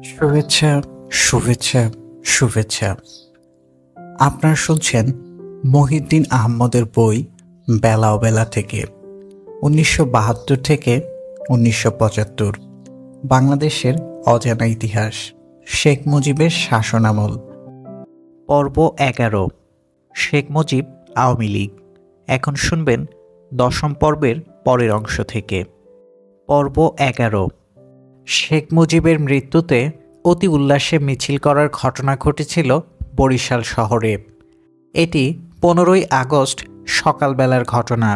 শুভেচ্ছা, শুভেচ্ছা, শুভেচ্ছা। আপনারা শুনছেন মহিউদ্দিন আহমদের বই বেলা অবেলা থেকে ১৯৭২ থেকে ১৯৭৫ বাংলাদেশের অজানা ইতিহাস, শেখ মুজিবের শাসনামল। পর্ব ১১, শেখ মুজিব আওয়ামী লীগ। এখন শুনবেন ১০ম পর্বের পরের অংশ থেকে। পর্ব ১১। শেখ মুজিবের মৃত্যুতে অতি উল্লাসে মিছিল করার ঘটনা ঘটেছিল বরিশাল শহরে। এটি ১৫ই আগস্ট সকালবেলার ঘটনা।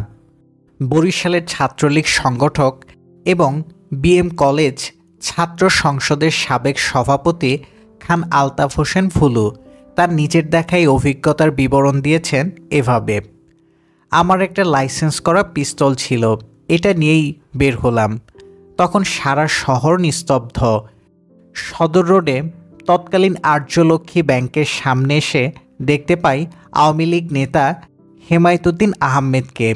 বরিশালের ছাত্রলীগ সংগঠক এবং বিএম কলেজ ছাত্র সংসদের সাবেক সভাপতি খান আলতাফ হোসেন ফুলু তার নিজের দেখাই অভিজ্ঞতার বিবরণ দিয়েছেন এভাবে: আমার একটা লাইসেন্স করা পিস্তল ছিল, এটা নিয়েই বের হলাম। তখন সারা শহর নিস্তব্ধ। সদর রোডে তৎকালীন আর্যলক্ষ্মী ব্যাংকের সামনে এসে দেখতে পাই আওয়ামী লীগ নেতা হেমায়েতুদ্দিন আহমেদকে।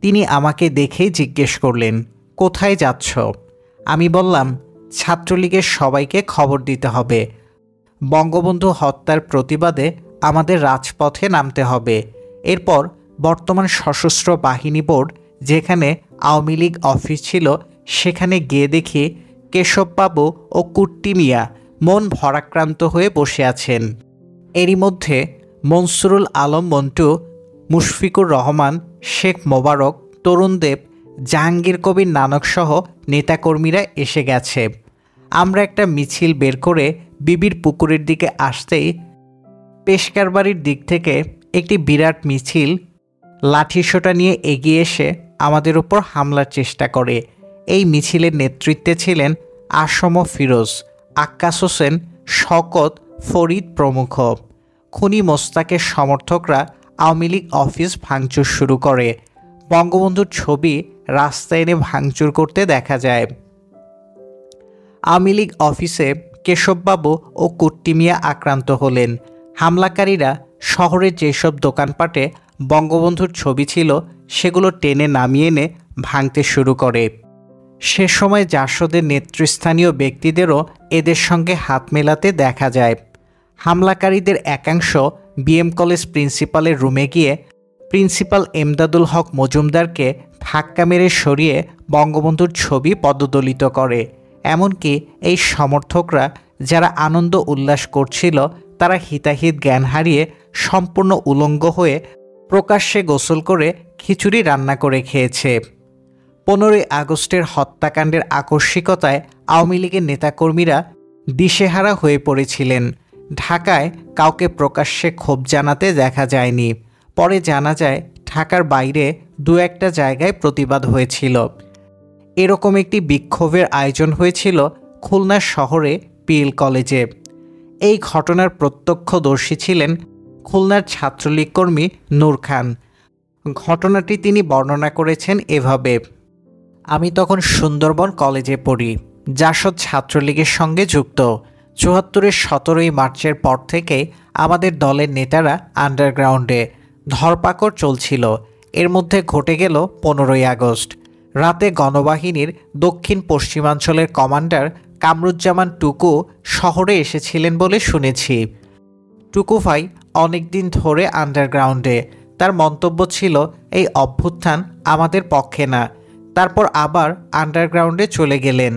তিনি আমাকে দেখেই জিজ্ঞেস করলেন, কোথায় যাচ্ছ? আমি বললাম, ছাত্রলীগের সবাইকে খবর দিতে হবে। বঙ্গবন্ধু হত্যার প্রতিবাদে আমাদের রাজপথে নামতে হবে। এরপর বর্তমান সশস্ত্র বাহিনী বোর্ড, যেখানে আওয়ামী লীগ অফিস ছিল, সেখানে গিয়ে দেখি কেশববাবু ও কুট্টি মিয়া মন ভরাক্রান্ত হয়ে বসে আছেন। এরই মধ্যে মনসুরুল আলম মন্টু, মুশফিকুর রহমান, শেখ মোবারক, তরুণদেব, জাহাঙ্গীর কবির নানকসহ নেতাকর্মীরা এসে গেছে। আমরা একটা মিছিল বের করে বিবির পুকুরের দিকে আসতেই পেশকারবাড়ির দিক থেকে একটি বিরাট মিছিল লাঠিসোঁটা নিয়ে এগিয়ে এসে আমাদের উপর হামলার চেষ্টা করে। এই মিছিলের নেতৃত্বে ছিলেন আসম ফিরোজ, আক্কাস হোসেন, শওকত, ফরিদ প্রমুখ। খুনি মোস্তাকের সমর্থকরা আওয়ামী লীগ অফিস ভাঙচুর শুরু করে। বঙ্গবন্ধুর ছবি রাস্তায় এনে ভাঙচুর করতে দেখা যায়। আওয়ামী লীগ অফিসে কেশববাবু ও কুট্টি মিয়া আক্রান্ত হলেন। হামলাকারীরা শহরের যেসব দোকানপাটে বঙ্গবন্ধুর ছবি ছিল সেগুলো টেনে নামিয়ে এনে ভাঙতে শুরু করে। সে সময় জাসদের নেতৃস্থানীয় ব্যক্তিদেরও এদের সঙ্গে হাত মেলাতে দেখা যায়। হামলাকারীদের একাংশ বিএম কলেজ প্রিন্সিপালের রুমে গিয়ে প্রিন্সিপাল এমদাদুল হক মজুমদারকে ধাক্কা মেরে সরিয়ে বঙ্গবন্ধুর ছবি পদদলিত করে। এমনকি এই সমর্থকরা যারা আনন্দ উল্লাস করছিল, তারা হিতাহিত জ্ঞান হারিয়ে সম্পূর্ণ উলঙ্গ হয়ে প্রকাশ্যে গোসল করে খিচুড়ি রান্না করে খেয়েছে। 15ই আগস্টের হত্যাকাণ্ডের আকস্মিকতায় আওয়ামী লীগের নেতাকর্মীরা দিশেহারা হয়ে পড়েছিলেন। ঢাকায় কাউকে প্রকাশ্যে ক্ষোভ জানাতে দেখা যায়নি। পরে জানা যায় ঢাকার বাইরে দু একটা জায়গায় প্রতিবাদ হয়েছিল। এরকম একটি বিক্ষোভের আয়োজন হয়েছিল খুলনা শহরে পিএল কলেজে। এই ঘটনার প্রত্যক্ষদর্শী ছিলেন খুলনার ছাত্রলীগ কর্মী নূর খান। ঘটনাটি তিনি বর্ণনা করেছেন এভাবে: আমি তখন সুন্দরবন কলেজে পড়ি, জাসদ ছাত্রলীগের সঙ্গে যুক্ত। ৭৪-এর ১৭ই মার্চের পর থেকে আমাদের দলের নেতারা আন্ডারগ্রাউন্ডে। ধরপাকড় চলছিল। এর মধ্যে ঘটে গেল 15ই আগস্ট। রাতে গণবাহিনীর দক্ষিণ পশ্চিমাঞ্চলের কমান্ডার কামরুজ্জামান টুকু শহরে এসেছিলেন বলে শুনেছি। টুকু ভাই অনেকদিন ধরে আন্ডারগ্রাউন্ডে। তার মন্তব্য ছিল, এই অভ্যুত্থান আমাদের পক্ষে না। তারপর আবার আন্ডারগ্রাউন্ডে চলে গেলেন।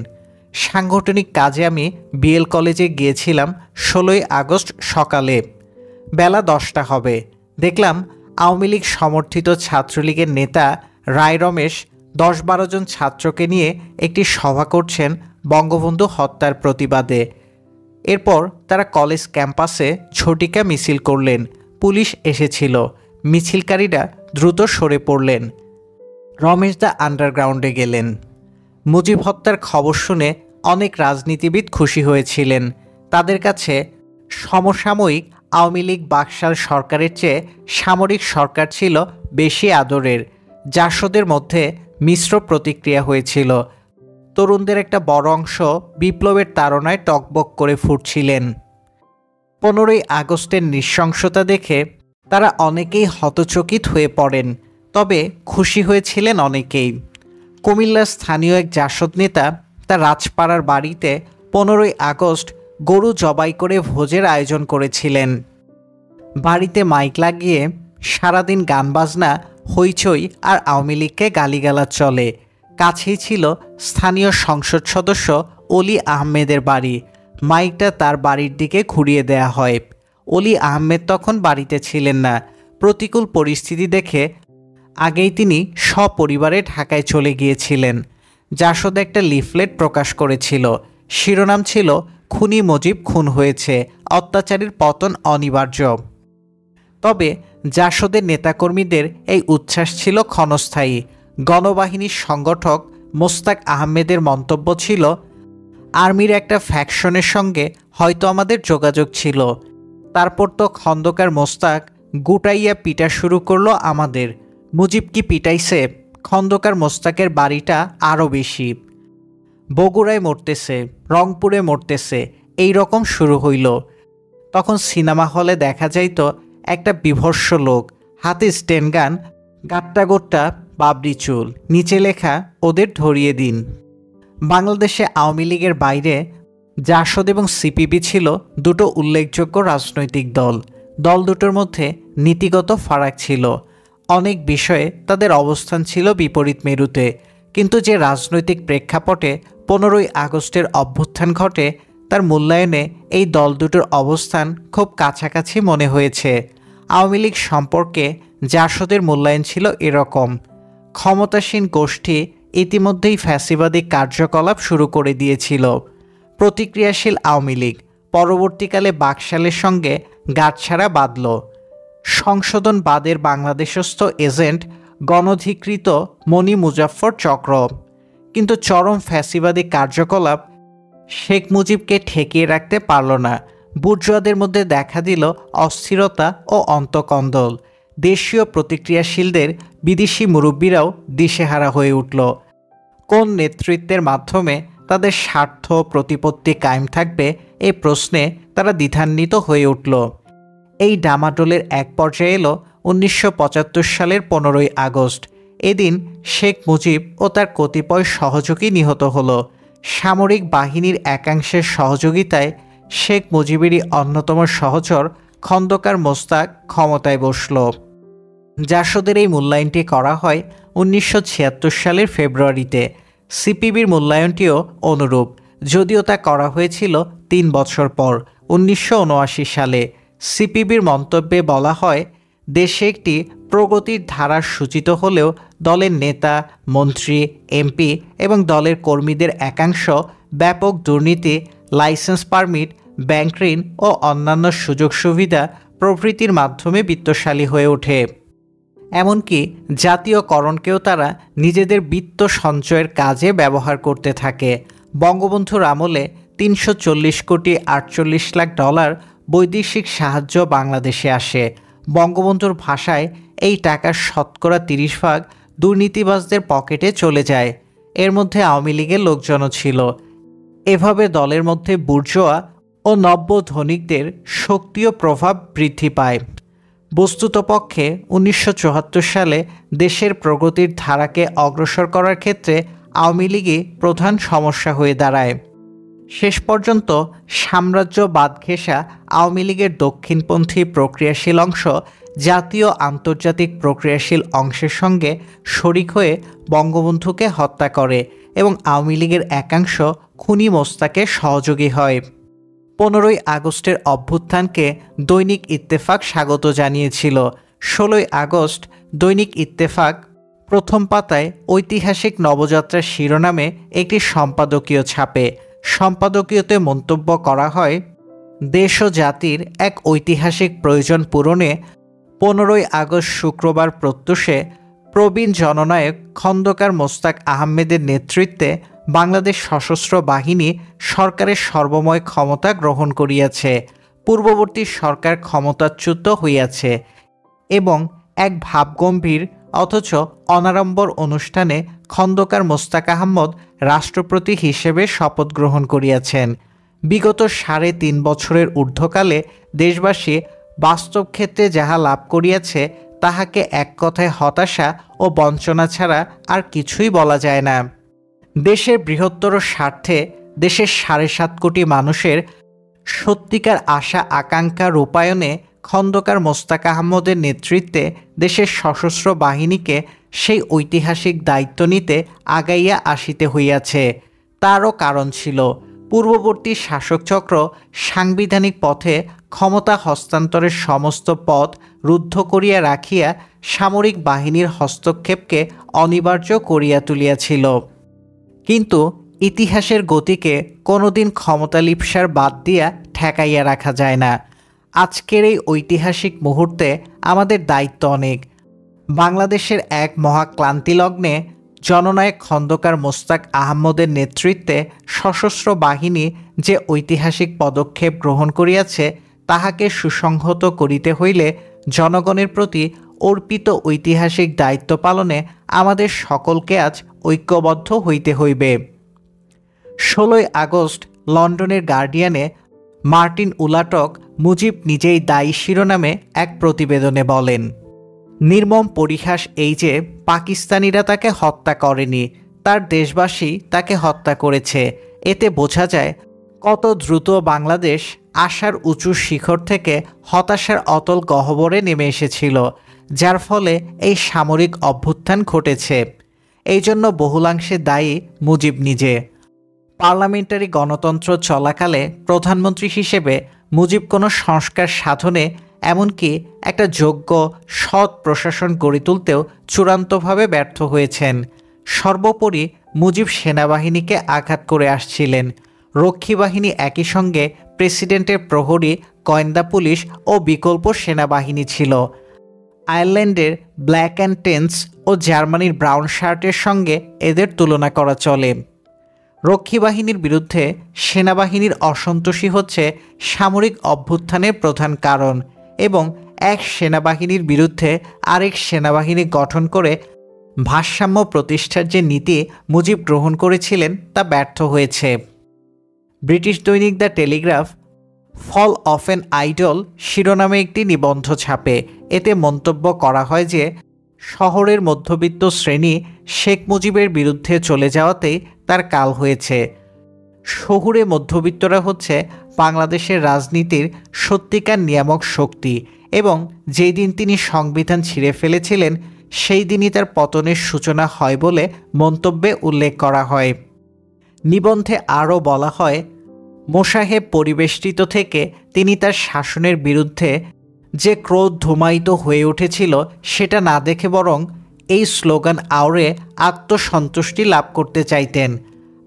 সাংগঠনিক কাজে আমি বিএল কলেজে গিয়েছিলাম 16ই আগস্ট সকালে। বেলা 10টা হবে। দেখলাম আওয়ামী লীগ সমর্থিত ছাত্রলীগের নেতা রায় রমেশ 10-12 জন ছাত্রকে নিয়ে একটি সভা করছেন বঙ্গবন্ধু হত্যার প্রতিবাদে। এরপর তারা কলেজ ক্যাম্পাসে ঝটিকা মিছিল করলেন। পুলিশ এসেছিল। মিছিলকারীরা দ্রুত সরে পড়লেন। রমেশ দা আন্ডারগ্রাউন্ডে গেলেন। মুজিব হত্যার খবর শুনে অনেক রাজনীতিবিদ খুশি হয়েছিলেন। তাদের কাছে সমসাময়িক আওয়ামী লীগ বাকশাল সরকারের চেয়ে সামরিক সরকার ছিল বেশি আদরের। জাসদের মধ্যে মিশ্র প্রতিক্রিয়া হয়েছিল। তরুণদের একটা বড় অংশ বিপ্লবের তাড়নায় টকবক করে ফুটছিলেন। 15ই আগস্টের নৃশংসতা দেখে তারা অনেকেই হতচকিত হয়ে পড়েন, তবে খুশি হয়েছিলেন অনেকেই। কুমিল্লার স্থানীয় এক জাসদ নেতা তার রাজপাড়ার বাড়িতে 15ই আগস্ট গরু জবাই করে ভোজের আয়োজন করেছিলেন। বাড়িতে মাইক লাগিয়ে সারাদিন গান বাজনা, হইচই আর আওয়ামী লীগকে গালিগালাজ চলে। কাছেই ছিল স্থানীয় সংসদ সদস্য অলি আহমেদের বাড়ি। মাইকটা তার বাড়ির দিকে ঘুরিয়ে দেয়া হয়। অলি আহমেদ তখন বাড়িতে ছিলেন না। প্রতিকূল পরিস্থিতি দেখে আগেই তিনি সপরিবারে ঢাকায় চলে গিয়েছিলেন। জাসদ একটা লিফলেট প্রকাশ করেছিল। শিরোনাম ছিল, খুনি মুজিব খুন হয়েছে, অত্যাচারীর পতন অনিবার্য। তবে জাসদের নেতাকর্মীদের এই উচ্ছ্বাস ছিল ক্ষণস্থায়ী। গণবাহিনীর সংগঠক মোস্তাক আহমেদের মন্তব্য ছিল, আর্মির একটা ফ্যাকশনের সঙ্গে হয়তো আমাদের যোগাযোগ ছিল। তারপর তো খন্দকার মোস্তাক গুটাইয়া পিটা শুরু করলো আমাদের। মুজিব কি পিটাইছে? খন্দকার মোস্তাকের বাড়িটা আরও বেশি। বগুড়ায় মরতেছে, রংপুরে মরতেছে, এই রকম শুরু হইল। তখন সিনেমা হলে দেখা যাইত একটা বিভৎস লোক, হাতে স্টেনগান, গাট্টা গোট্টা বাবরি চুল, নিচে লেখা, ওদের ধরিয়ে দিন। বাংলাদেশে আওয়ামী লীগের বাইরে জাসদ এবং সিপিবি ছিল দুটো উল্লেখযোগ্য রাজনৈতিক দল। দল দুটোর মধ্যে নীতিগত ফারাক ছিল। অনেক বিষয়ে তাদের অবস্থান ছিল বিপরীত মেরুতে। কিন্তু যে রাজনৈতিক প্রেক্ষাপটে 15ই আগস্টের অভ্যুত্থান ঘটে, তার মূল্যায়নে এই দল দুটোর অবস্থান খুব কাছাকাছি মনে হয়েছে। আওয়ামী লীগ সম্পর্কে জাসদের মূল্যায়ন ছিল এরকম, ক্ষমতাসীন গোষ্ঠী ইতিমধ্যেই ফ্যাসিবাদী কার্যকলাপ শুরু করে দিয়েছিল। প্রতিক্রিয়াশীল আওয়ামী লীগ পরবর্তীকালে বাকশালের সঙ্গে গাঁটছাড়া বাঁধল। সংশোধনবাদের বাংলাদেশস্থ এজেন্ট গণধিকৃত মনি মুজাফফর চক্র। কিন্তু চরম ফ্যাসিবাদী কার্যকলাপ শেখ মুজিবকে ঠেকিয়ে রাখতে পারল না। বুর্জোয়াদের মধ্যে দেখা দিল অস্থিরতা ও অন্তকন্দল। দেশীয় প্রতিক্রিয়াশীলদের বিদেশি মুরব্বীরাও দিশেহারা হয়ে উঠল। কোন নেতৃত্বের মাধ্যমে তাদের স্বার্থ প্রতিপত্তি কায়েম থাকবে এ প্রশ্নে তারা দ্বিধান্বিত হয়ে উঠল। এই ডামাডোলের এক পর্যায়ে এলো 1975 সালের 15ই আগস্ট। এদিন শেখ মুজিব ও তার কতিপয় সহযোগী নিহত হল। সামরিক বাহিনীর একাংশের সহযোগিতায় শেখ মুজিবেরই অন্যতম সহচর খন্দকার মোস্তাক ক্ষমতায় বসল। জাসদের এই মূল্যায়নটি করা হয় 1976 সালের ফেব্রুয়ারিতে। সিপিবির মূল্যায়নটিও অনুরূপ, যদিও তা করা হয়েছিল 3 বছর পর, 1979 সালে। সিপিবির মন্তব্যে বলা হয়, দেশে একটি প্রগতির ধারা সূচিত হলেও দলের নেতা, মন্ত্রী, এমপি এবং দলের কর্মীদের একাংশ ব্যাপক দুর্নীতি, লাইসেন্স পারমিট, ব্যাংক ঋণ ও অন্যান্য সুযোগ সুবিধা প্রভৃতির মাধ্যমে বিত্তশালী হয়ে ওঠে। এমনকি জাতীয়করণকেও তারা নিজেদের বিত্ত সঞ্চয়ের কাজে ব্যবহার করতে থাকে। বঙ্গবন্ধুর আমলে 340 কোটি 48 লাখ ডলার বৈদেশিক সাহায্য বাংলাদেশে আসে। বঙ্গবন্ধুর ভাষায় এই টাকার শতকরা 30% দুর্নীতিবাজদের পকেটে চলে যায়। এর মধ্যে আওয়ামী লীগের লোকজনও ছিল। এভাবে দলের মধ্যে বুর্জোয়া ও নব্য ধনিকদের শক্তি ও প্রভাব বৃদ্ধি পায়। বস্তুতপক্ষে 1974 সালে দেশের প্রগতির ধারাকে অগ্রসর করার ক্ষেত্রে আওয়ামী লীগই প্রধান সমস্যা হয়ে দাঁড়ায়। শেষ পর্যন্ত সাম্রাজ্যবাদ ঘেঁষা আওয়ামী লীগের দক্ষিণপন্থী প্রক্রিয়াশীল অংশ জাতীয় আন্তর্জাতিক প্রক্রিয়াশীল অংশের সঙ্গে শরিক হয়ে বঙ্গবন্ধুকে হত্যা করে এবং আওয়ামী লীগের একাংশ খুনি মোস্তাকের সহযোগী হয়। 15ই আগস্টের অভ্যুত্থানকে দৈনিক ইত্তেফাক স্বাগত জানিয়েছিল। 16ই আগস্ট দৈনিক ইত্তেফাক প্রথম পাতায় ঐতিহাসিক নবযাত্রা শিরোনামে একটি সম্পাদকীয় ছাপে। সম্পাদকীয়তে মন্তব্য করা হয়, দেশ ও জাতির এক ঐতিহাসিক প্রয়োজন পূরণে 15ই আগস্ট শুক্রবার প্রত্যুষে প্রবীণ জননায়ক খন্দকার মোস্তাক আহমেদের নেতৃত্বে বাংলাদেশ সশস্ত্র বাহিনী সরকারের সর্বময় ক্ষমতা গ্রহণ করিয়াছে। পূর্ববর্তী সরকার ক্ষমতাচ্যুত হইয়াছে এবং এক ভাবগম্ভীর অথচ অনাড়ম্বর অনুষ্ঠানে খন্দকার মোস্তাক আহমদ রাষ্ট্রপতি হিসেবে শপথ গ্রহণ করিয়াছেন। বিগত 3.5 বছরের ঊর্ধ্বকালে দেশবাসী বাস্তব ক্ষেত্রে যাহা লাভ করিয়াছে তাহাকে এক কথায় হতাশা ও বঞ্চনা ছাড়া আর কিছুই বলা যায় না। দেশের বৃহত্তর স্বার্থে দেশের 7.5 কোটি মানুষের সত্যিকার আশা আকাঙ্ক্ষা রূপায়ণে খন্দকার মোস্তাক আহমদের নেতৃত্বে দেশের সশস্ত্র বাহিনীকে সেই ঐতিহাসিক দায়িত্ব নিতে আগাইয়া আসিতে হইয়াছে। তারও কারণ ছিল। পূর্ববর্তী শাসকচক্র সাংবিধানিক পথে ক্ষমতা হস্তান্তরের সমস্ত পথ রুদ্ধ করিয়া রাখিয়া সামরিক বাহিনীর হস্তক্ষেপকে অনিবার্য করিয়া তুলিয়াছিল। কিন্তু ইতিহাসের গতিকে কোনোদিন ক্ষমতালিপ্সার বাদ দিয়া ঠেকাইয়া রাখা যায় না। আজকের এই ঐতিহাসিক মুহূর্তে আমাদের দায়িত্ব অনেক। বাংলাদেশের এক মহাক্লান্তিলগ্নে জননায়ক খন্দকার মোস্তাক আহমদের নেতৃত্বে সশস্ত্র বাহিনী যে ঐতিহাসিক পদক্ষেপ গ্রহণ করিয়াছে, তাহাকে সুসংহত করিতে হইলে জনগণের প্রতি অর্পিত ঐতিহাসিক দায়িত্ব পালনে আমাদের সকলকে আজ ঐক্যবদ্ধ হইতে হইবে। 16 আগস্ট লন্ডনের গার্ডিয়ানে মার্টিন উলাটক মুজিব নিজেই দায়ী শিরোনামে এক প্রতিবেদনে বলেন, নির্মম পরিহাস এই যে পাকিস্তানিরা তাকে হত্যা করেনি, তার দেশবাসী তাকে হত্যা করেছে। এতে বোঝা যায় কত দ্রুত বাংলাদেশ আশার উঁচু শিখর থেকে হতাশার অতল গহ্বরে নেমে এসেছিল, যার ফলে এই সামরিক অভ্যুত্থান ঘটেছে। এই জন্য বহুলাংশে দায়ী মুজিব নিজে। পার্লামেন্টারি গণতন্ত্র চলাকালে প্রধানমন্ত্রী হিসেবে মুজিব কোনো সংস্কার সাধনে, এমনকি একটা যোগ্য সৎ প্রশাসন গড়ে তুলতেও চূড়ান্তভাবে ব্যর্থ হয়েছেন। সর্বোপরি মুজিব সেনাবাহিনীকে আঘাত করে আসছিলেন। রক্ষী বাহিনী একই সঙ্গে প্রেসিডেন্টের প্রহরী, গোয়েন্দা পুলিশ ও বিকল্প সেনাবাহিনী ছিল। আয়ারল্যান্ডের ব্ল্যাক অ্যান্ড টেন্স ও জার্মানির ব্রাউন শার্টের সঙ্গে এদের তুলনা করা চলে। রক্ষী বাহিনীর বিরুদ্ধে সেনাবাহিনীর অসন্তোষই হচ্ছে সামরিক অভ্যুত্থানের প্রধান কারণ, এবং এক সেনাবাহিনীর বিরুদ্ধে আরেক সেনাবাহিনী গঠন করে ভারসাম্য প্রতিষ্ঠার যে নীতি মুজিব গ্রহণ করেছিলেন তা ব্যর্থ হয়েছে। ব্রিটিশ দৈনিক the Telegraph fall of an idol শিরোনামে একটি নিবন্ধ ছাপে। এতে মন্তব্য করা হয় যে শহরের মধ্যবিত্ত শ্রেণী শেখ মুজিবের বিরুদ্ধে চলে যাওয়াতেই তার কাল হয়েছে। শহুরে মধ্যবিত্তরা হচ্ছে বাংলাদেশের রাজনীতির সত্যিকার নিয়ামক শক্তি, এবং যেই দিন তিনি সংবিধান ছিঁড়ে ফেলেছিলেন সেই দিনই তার পতনের সূচনা হয় বলে মন্তব্যে উল্লেখ করা হয়। নিবন্ধে আরও বলা হয়, মোসাহেব পরিবেষ্টিত থেকে তিনি তার শাসনের বিরুদ্ধে যে ক্রোধ ধূমায়িত হয়ে উঠেছিল সেটা না দেখে বরং এই স্লোগান আওড়ে আত্মসন্তুষ্টি লাভ করতে চাইতেন,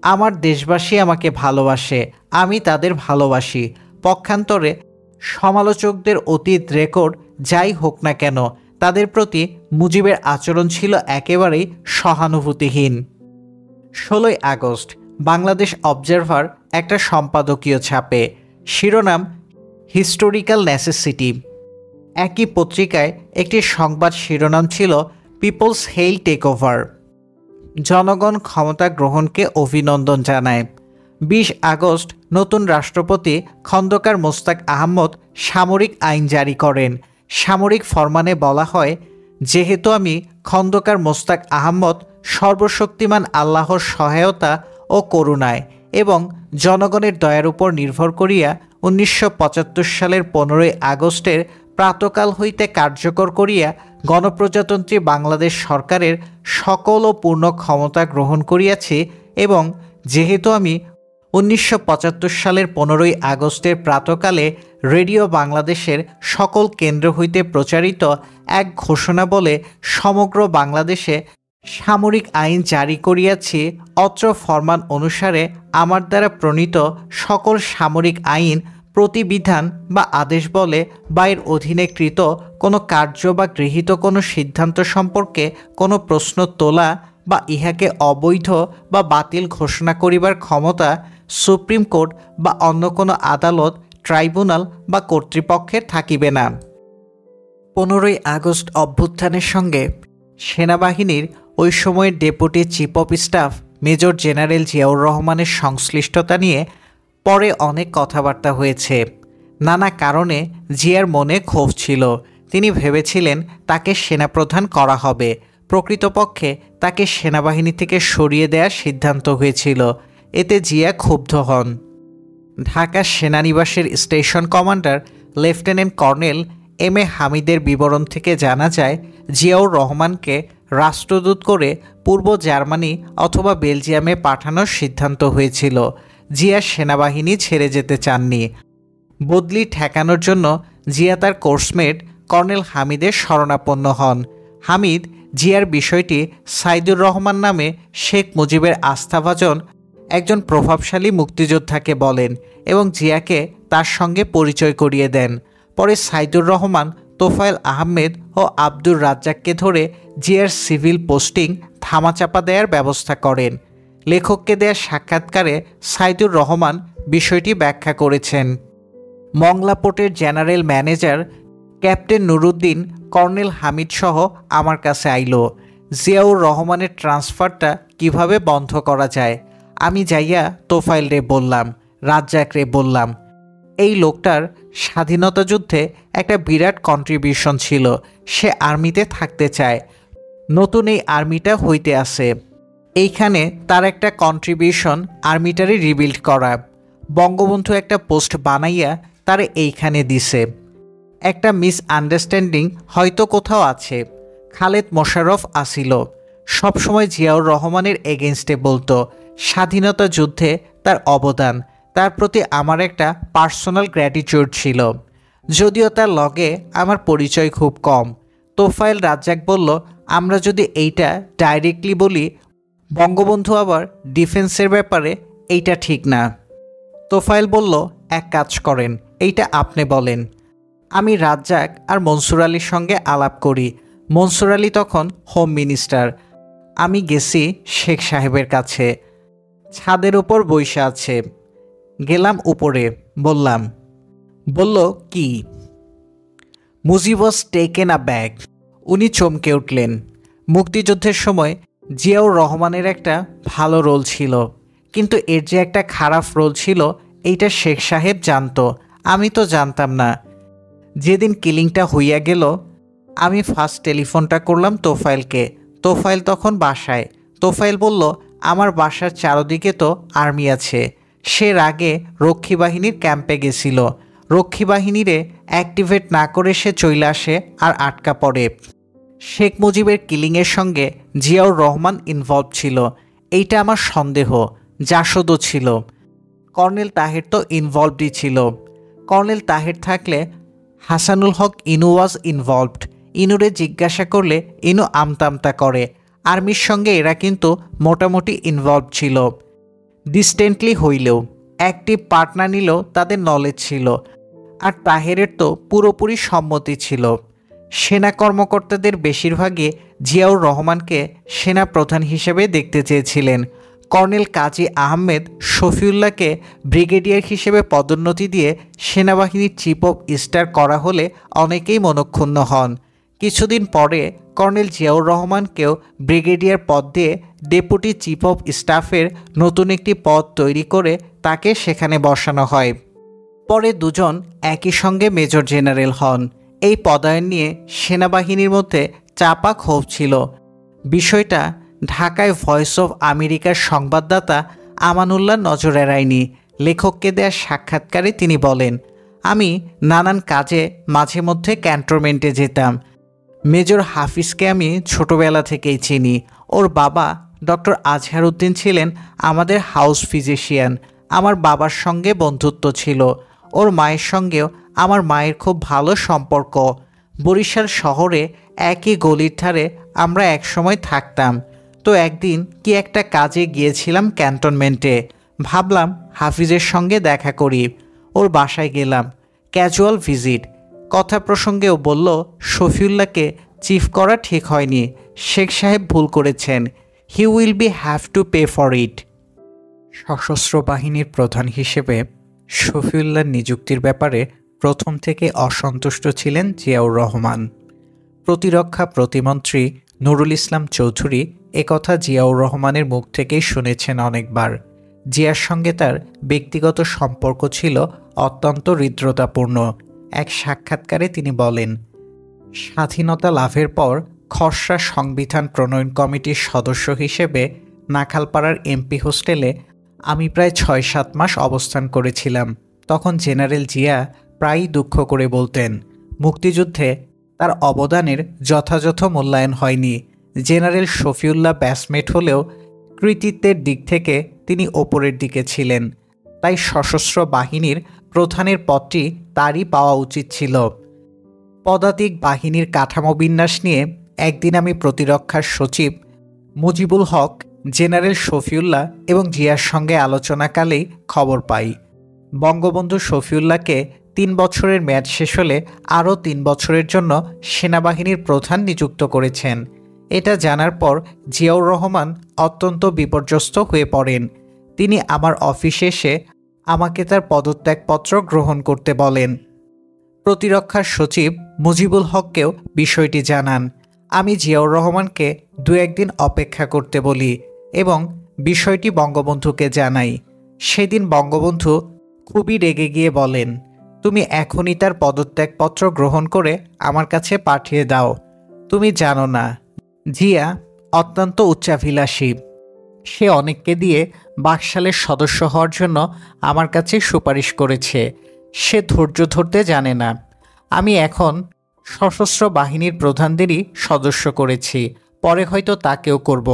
আমার দেশবাসী আমাকে ভালোবাসে, আমি তাদের ভালোবাসি। পক্ষান্তরে সমালোচকদের অতীত রেকর্ড যাই হোক না কেন, তাদের প্রতি মুজিবের আচরণ ছিল একেবারেই সহানুভূতিহীন। 16 আগস্ট বাংলাদেশ অবজারভার একটা সম্পাদকীয় ছাপে। শিরোনাম হিস্টোরিক্যাল নেসেসিটি। একই পত্রিকায় একটি সংবাদ শিরোনাম ছিল পিপলস হেইল টেকওভার। জনগণ ক্ষমতা গ্রহণকে অভিনন্দন জানায়। 20 আগস্ট নতুন রাষ্ট্রপতি খন্দকার মোস্তাক আহমদ সামরিক আইন জারি করেন। সামরিক ফরমানে বলা হয়, যেহেতু আমি খন্দকার মোস্তাক আহমদ সর্বশক্তিমান আল্লাহর সহায়তা ও করুণায় এবং জনগণের দয়ার উপর নির্ভর করিয়া 1975 সালের 15 আগস্টের প্রাতকাল হইতে কার্যকর করিয়া গণপ্রজাতন্ত্রী বাংলাদেশ সরকারের সকল ও পূর্ণ ক্ষমতা গ্রহণ করিয়াছি, এবং যেহেতু আমি 1975 সালের 15 আগস্টের প্রাতকালে রেডিও বাংলাদেশের সকল কেন্দ্র হইতে প্রচারিত এক ঘোষণা বলে সমগ্র বাংলাদেশে সামরিক আইন জারি করিয়াছি, অত্র ফরমান অনুসারে আমার দ্বারা প্রণীত সকল সামরিক আইন, প্রতিবিধান বা আদেশ বলে বা এর অধীনে কৃত কোনো কার্য বা গৃহীত কোনো সিদ্ধান্ত সম্পর্কে কোনো প্রশ্ন তোলা বা ইহাকে অবৈধ বা বাতিল ঘোষণা করিবার ক্ষমতা সুপ্রিম কোর্ট বা অন্য কোনো আদালত, ট্রাইব্যুনাল বা কর্তৃপক্ষের থাকিবে না। 15 আগস্ট অভ্যুত্থানের সঙ্গে সেনাবাহিনীর ওই সময়ের deputy chief of staff major general Ziaur রহমানের সংশ্লিষ্টতা নিয়ে পরে অনেক কথাবার্তা হয়েছে। নানা কারণে জিয়ার মনে ক্ষোভ ছিল। তিনি ভেবেছিলেন তাকে সেনাপ্রধান করা হবে। প্রকৃতপক্ষে তাকে সেনাবাহিনী থেকে সরিয়ে দেওয়ার সিদ্ধান্ত হয়েছিল। এতে জিয়া ক্ষুব্ধ হন। ঢাকা সেনানিবাসের station commander lieutenant colonel M A হামিদের বিবরণ থেকে জানা যায়, জিয়াউর রহমানকে রাষ্ট্রদূত করে পূর্ব জার্মানি অথবা বেলজিয়ামে পাঠানোর সিদ্ধান্ত হয়েছিল। জিয়া সেনাবাহিনী ছেড়ে যেতে চাননি। বদলি ঠেকানোর জন্য জিয়া তার কোর্সমেট কর্নেল হামিদের শরণাপন্ন হন। হামিদ জিয়ার বিষয়টি সাইদুর রহমান নামে শেখ মুজিবের আস্থাভাজন একজন প্রভাবশালী মুক্তিযোদ্ধাকে বলেন এবং জিয়াকে তার সঙ্গে পরিচয় করিয়ে দেন। পরে সাইদুর রহমান তোফায়েল আহমেদ ও আব্দুর রাজ্জাককে ধরে জিয়ার সিভিল পোস্টিং ধামাচাপা দেওয়ার ব্যবস্থা করেন। লেখককে দেয়া সাক্ষাৎকারে সাইদুর রহমান বিষয়টি ব্যাখ্যা করেছেন। মংলা পোর্টের general manager captain Nuruddin colonel Hamid সহ আমার কাছে আইল। জিয়াউর রহমানের ট্রান্সফারটা কিভাবে বন্ধ করা যায়। আমি যাইয়া তোফাইল রে বললাম, রাজ্জাক রে বললাম, এই লোকটার স্বাধীনতা যুদ্ধে একটা বিরাট কন্ট্রিবিউশন ছিল, সে আর্মিতে থাকতে চায়, নতুন এই আর্মিটা হইতে আছে, এইখানে তার একটা কন্ট্রিবিউশন আর্মিটারে রিবিল্ড করা। বঙ্গবন্ধু একটা পোস্ট বানাইয়া তারে এইখানে দিছে। একটা মিসআন্ডারস্ট্যান্ডিং হয়তো কোথাও আছে। খালেদ মোশাররফ আসিল, সবসময় জিয়াউর রহমানের এগেনস্টে বলতো। স্বাধীনতা যুদ্ধে তার অবদান, তার প্রতি আমার একটা পার্সোনাল গ্র্যাটিটিউড ছিল, যদিও তার লগে আমার পরিচয় খুব কম। তোফায়েল রাজ্জাক বলল, আমরা যদি এইটা ডাইরেক্টলি বলি, বঙ্গবন্ধু আবার ডিফেন্সের ব্যাপারে এইটা ঠিক না। তোফায়েল বলল, এক কাজ করেন, এইটা আপনি বলেন। আমি রাজ্জাক আর মনসুর আলীর সঙ্গে আলাপ করি। মনসুর আলী তখন হোম মিনিস্টার। আমি গেছি শেখ সাহেবের কাছে, ছাদের ওপর বইসা আছে। গেলাম উপরে, বলল কি? Mujib was taken a bag. উনি চমকে উঠলেন। মুক্তিযুদ্ধের সময় জিয়াউর রহমানের একটা ভালো রোল ছিল, কিন্তু এর যে একটা খারাপ রোল ছিল এইটা শেখ সাহেব জানতো, আমি তো জানতাম না। যেদিন কিলিংটা হইয়া গেল, আমি ফার্স্ট টেলিফোনটা করলাম তোফায়েলকে। তোফায়েল তখন বাসায়। তোফায়েল বলল, আমার বাসার চারদিকে তো আর্মি আছে। সে রাগে রক্ষী বাহিনীর ক্যাম্পে গেছিল। রক্ষী বাহিনীরে অ্যাক্টিভেট না করে সে চলে আসে আর আটকা পড়ে। শেখ মুজিবের কিলিংয়ের সঙ্গে জিয়াউর রহমান ইনভলভ ছিল, এইটা আমার সন্দেহ। জাসদও ছিল। কর্নেল তাহের তো ইনভলভডই ছিল। কর্নেল তাহের থাকলে হাসানুল হক ইনু ওয়াজ ইনভলভড। ইনুরে জিজ্ঞাসা করলে ইনু আমতামতা করে। আর্মির সঙ্গে এরা কিন্তু মোটামুটি ইনভলভ ছিল, ডিস্টেন্টলি হইলেও। অ্যাক্টিভ পার্ট না নিলেও তাদের নলেজ ছিল। আর তাহেরের তো পুরোপুরি সম্মতি ছিল। সেনা কর্মকর্তাদের বেশিরভাগই জিয়াউর রহমানকে সেনা প্রধান হিসেবে দেখতে চেয়েছিলেন। কর্নেল কাজী আহমেদ শফিউল্লাহকে ব্রিগেডিয়ার হিসেবে পদোন্নতি দিয়ে সেনাবাহিনীর চিফ অফ স্টাফ করা হলে অনেকেই মনক্ষুণ্ণ হন। কিছুদিন পরে কর্নেল জিয়াউর রহমানকেও ব্রিগেডিয়ার পদ দিয়ে ডেপুটি চিফ অফ স্টাফের নতুন একটি পদ তৈরি করে তাকে সেখানে বসানো হয়। পরে দুজন একই সঙ্গে মেজর জেনারেল হন। এই পদায়ন নিয়ে সেনাবাহিনীর মধ্যে চাপা ক্ষোভ ছিল। বিষয়টা ঢাকায় ভয়েস অফ আমেরিকার সংবাদদাতা আমানুল্লাহ নজর এড়ায়নি। লেখককে দেয়া সাক্ষাৎকারে তিনি বলেন, আমি নানান কাজে মাঝে মধ্যে ক্যান্টনমেন্টে যেতাম। মেজর হাফিজকে আমি ছোটবেলা থেকেই চিনি। ওর বাবা ডক্টর আজহার উদ্দিন ছিলেন আমাদের হাউস ফিজিশিয়ান। আমার বাবার সঙ্গে বন্ধুত্ব ছিল। ওর মায়ের সঙ্গেও আমার মায়ের খুব ভালো সম্পর্ক। বরিশাল শহরে একই গলির ধারে আমরা একসময় থাকতাম। তো একদিন কি একটা কাজে গিয়েছিলাম ক্যান্টনমেন্টে। ভাবলাম হাফিজের সঙ্গে দেখা করি। ওর বাসায় গেলাম, ক্যাজুয়াল ভিজিট। কথা প্রসঙ্গেও বলল, শফিউল্লাহকে চিফ করা ঠিক হয়নি। শেখ সাহেব ভুল করেছেন। He will be have to pay for it. সশস্ত্র বাহিনীর প্রধান হিসেবে শফিউল্লাহর নিযুক্তির ব্যাপারে প্রথম থেকে অসন্তুষ্ট ছিলেন জিয়াউর রহমান। প্রতিরক্ষা প্রতিমন্ত্রী নুরুল ইসলাম চৌধুরী একথা জিয়াউর রহমানের মুখ থেকেই শুনেছেন অনেকবার। জিয়ার সঙ্গে তার ব্যক্তিগত সম্পর্ক ছিল অত্যন্ত হৃদ্রতাপূর্ণ। এক সাক্ষাৎকারে তিনি বলেন, স্বাধীনতা লাভের পর খসড়া সংবিধান প্রণয়ন কমিটির সদস্য হিসেবে নাখালপাড়ার এমপি হোস্টেলে আমি প্রায় ৬-৭ মাস অবস্থান করেছিলাম। তখন জেনারেল জিয়া প্রায়ই দুঃখ করে বলতেন, মুক্তিযুদ্ধে তার অবদানের যথাযথ মূল্যায়ন হয়নি। জেনারেল শফিউল্লাহ ব্যাসমেট হলেও কৃতিত্বের দিক থেকে তিনি ওপরের দিকে ছিলেন। তাই সশস্ত্র বাহিনীর প্রধানের পদটি তারই পাওয়া উচিত ছিল। পদাতিক বাহিনীর কাঠামো বিন্যাস নিয়ে একদিন আমি প্রতিরক্ষার সচিব মুজিবুল হক, জেনারেল শফিউল্লাহ এবং জিয়ার সঙ্গে আলোচনাকালেই খবর পাই, বঙ্গবন্ধু শফিউল্লাহকে ৩ বছরের মেয়াদ শেষ হলে আরও ৩ বছরের জন্য সেনাবাহিনীর প্রধান নিযুক্ত করেছেন। এটা জানার পর জিয়াউর রহমান অত্যন্ত বিপর্যস্ত হয়ে পড়েন। তিনি আমার অফিসে এসে আমাকে তার পদত্যাগপত্র গ্রহণ করতে বলেন। প্রতিরক্ষার সচিব মুজিবুল হককেও বিষয়টি জানান। আমি জিয়াউর রহমানকে ২-১ দিন অপেক্ষা করতে বলি এবং বিষয়টি বঙ্গবন্ধুকে জানাই। সেদিন বঙ্গবন্ধু খুবই রেগে গিয়ে বলেন, তুমি এখনই তার পদত্যাগপত্র গ্রহণ করে আমার কাছে পাঠিয়ে দাও। তুমি জানো না, জিয়া অত্যন্ত উচ্চাভিলাষী। সে অনেককে দিয়ে বাকশালের সদস্য হওয়ার জন্য আমার কাছে সুপারিশ করেছে। সে ধৈর্য ধরতে জানে না। আমি এখন সশস্ত্র বাহিনীর প্রধানদেরই সদস্য করেছি, পরে হয়তো তাকেও করব।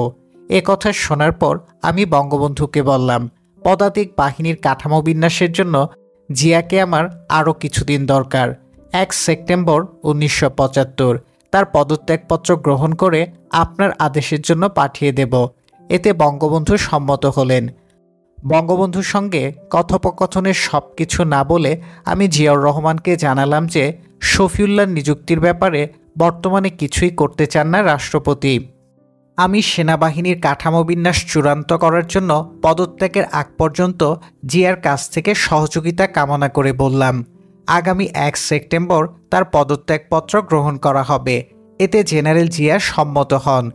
এ কথা শোনার পর আমি বঙ্গবন্ধুকে বললাম, পদাতিক বাহিনীর কাঠামো বিন্যাসের জন্য জিয়াকে আমার আরও কিছুদিন দরকার। ১ সেপ্টেম্বর ১৯৭৫ তার পদত্যাগপত্র গ্রহণ করে আপনার আদেশের জন্য পাঠিয়ে দেব। এতে বঙ্গবন্ধু সম্মত হলেন। বঙ্গবন্ধুর সঙ্গে কথোপকথনের সব কিছু না বলে আমি জিয়াউর রহমানকে জানালাম যে শফিউল্লাহর নিযুক্তির ব্যাপারে বর্তমানে কিছুই করতে চান না রাষ্ট্রপতি। আমি সেনাবাহিনীর কাঠামো বিন্যাস চূড়ান্ত করার জন্য পদত্যাগের আগ পর্যন্ত জিয়ার কাছ থেকে সহযোগিতা কামনা করে বললাম, আগামী ১ সেপ্টেম্বর তার পদত্যাগপত্র গ্রহণ করা হবে। এতে জেনারেল জিয়া সম্মত হন।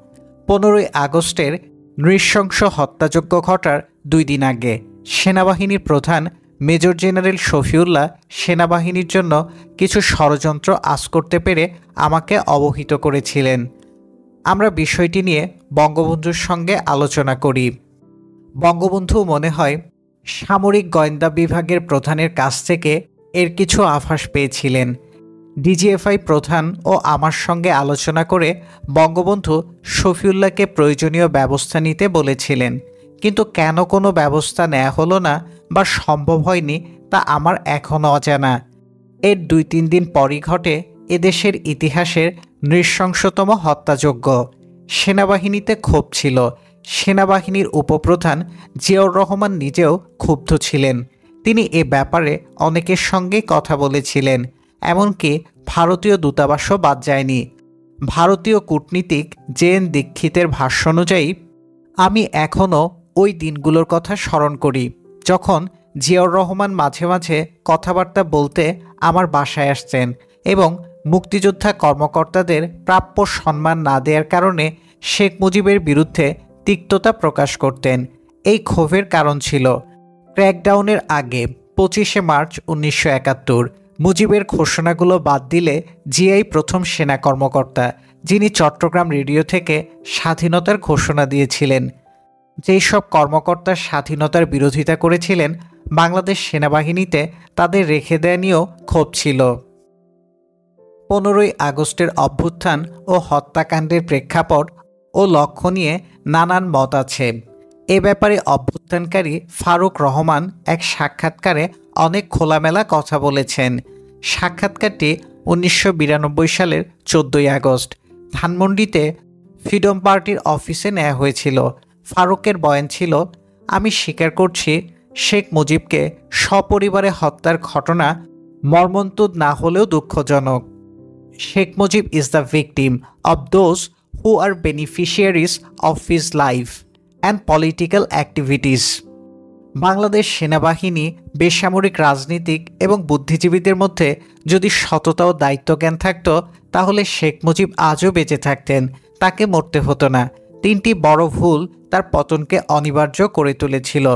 ১৫ই আগস্টের নৃশংস হত্যাযজ্ঞ ঘটার ২ দিন আগে সেনাবাহিনীর প্রধান মেজর জেনারেল শফিউল্লাহ সেনাবাহিনীর জন্য কিছু ষড়যন্ত্র আঁচ করতে পেরে আমাকে অবহিত করেছিলেন। আমরা বিষয়টি নিয়ে বঙ্গবন্ধুর সঙ্গে আলোচনা করি। বঙ্গবন্ধু মনে হয় সামরিক গোয়েন্দা বিভাগের প্রধানের কাছ থেকে এর কিছু আভাস পেয়েছিলেন। ডিজিএফআই প্রধান ও আমার সঙ্গে আলোচনা করে বঙ্গবন্ধু শফিউল্লাহকে প্রয়োজনীয় ব্যবস্থা নিতে বলেছিলেন, কিন্তু কেন কোনো ব্যবস্থা নেওয়া হলো না বা সম্ভব হয়নি তা আমার এখনও অজানা। এর ২-৩ দিন পরই ঘটে এদেশের ইতিহাসের নৃশংসতম হত্যাযজ্ঞ। সেনাবাহিনীতে ক্ষোভ ছিল। সেনাবাহিনীর উপপ্রধান জিয়াউর রহমান নিজেও ক্ষুব্ধ ছিলেন। তিনি এ ব্যাপারে অনেকের সঙ্গেই কথা বলেছিলেন, এমনকি ভারতীয় দূতাবাসও বাদ যায়নি। ভারতীয় কূটনীতিক জে.এন. দীক্ষিতের ভাষ্য অনুযায়ী আমি এখনও ওই দিনগুলোর কথা স্মরণ করি, যখন জিয়াউর রহমান মাঝে মাঝে কথাবার্তা বলতে আমার বাসায় আসতেন এবং মুক্তিযোদ্ধা কর্মকর্তাদের প্রাপ্য সম্মান না দেওয়ার কারণে শেখ মুজিবের বিরুদ্ধে তিক্ততা প্রকাশ করতেন। এই ক্ষোভের কারণ ছিল ক্র্যাকডাউনের আগে ২৫শে মার্চ ১৯৭১ মুজিবের ঘোষণাগুলো বাদ দিলে জিয়াই প্রথম সেনা কর্মকর্তা যিনি চট্টগ্রাম রেডিও থেকে স্বাধীনতার ঘোষণা দিয়েছিলেন। যেই সব কর্মকর্তা স্বাধীনতার বিরোধিতা করেছিলেন, বাংলাদেশ সেনাবাহিনীতে তাদের রেখে দেয়া নিয়েও ক্ষোভ ছিল। ১৫ই আগস্টের অভ্যুত্থান ও হত্যাকাণ্ডের প্রেক্ষাপট ও লক্ষ্য নিয়ে নানান মত আছে। এ ব্যাপারে অভ্যুত্থানকারী ফারুক রহমান এক সাক্ষাৎকারে অনেক খোলামেলা কথা বলেছেন। সাক্ষাৎকারটি ১৯৯২ সালের ১৪ই আগস্ট ধানমন্ডিতে ফ্রিডম পার্টির অফিসে নেওয়া হয়েছিল। ফারুকের বয়ান ছিল, আমি স্বীকার করছি শেখ মুজিবকে সপরিবারে হত্যার ঘটনা মর্মন্তুদ না হলেও দুঃখজনক। Sheikh Mujib is the victim of those who are beneficiaries of his life and political activities. Bangladesh সেনাবাহিনী, বেসামরিক রাজনীতিক এবং বুদ্ধিজীবীদের মধ্যে যদি সততা ও দায়িত্বজ্ঞান থাকত, তাহলে শেখ মুজিব আজও বেঁচে থাকতেন, তাকে মরতে হতো না। ৩টি বড় ভুল তার পতনকে অনিবার্য করে তুলেছিল।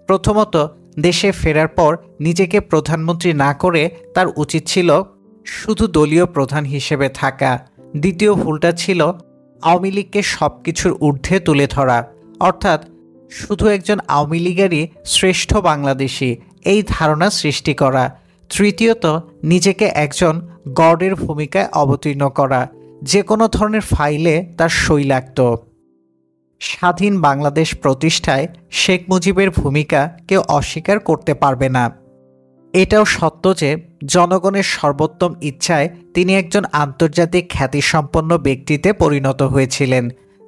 প্রথমত, দেশে ফেরার পর নিজেকে প্রধানমন্ত্রী না করে তার উচিত ছিল শুধু দলীয় প্রধান হিসেবে থাকা। দ্বিতীয় ভুলটা ছিল আওয়ামী লীগকে সব কিছুর ঊর্ধ্বে তুলে ধরা, অর্থাৎ শুধু একজন আওয়ামী লীগেরই শ্রেষ্ঠ বাংলাদেশী এই ধারণা সৃষ্টি করা। তৃতীয়ত, নিজেকে একজন গডের ভূমিকায় অবতীর্ণ করা, যে কোনো ধরনের ফাইলে তার সই লাগত। স্বাধীন বাংলাদেশ প্রতিষ্ঠায় শেখ মুজিবের ভূমিকা কেউ অস্বীকার করতে পারবে না। এটাও সত্য যে জনগণের সর্বোত্তম ইচ্ছায় তিনি একজন আন্তর্জাতিক খ্যাতিসম্পন্ন ব্যক্তিতে পরিণত হয়েছিলেন।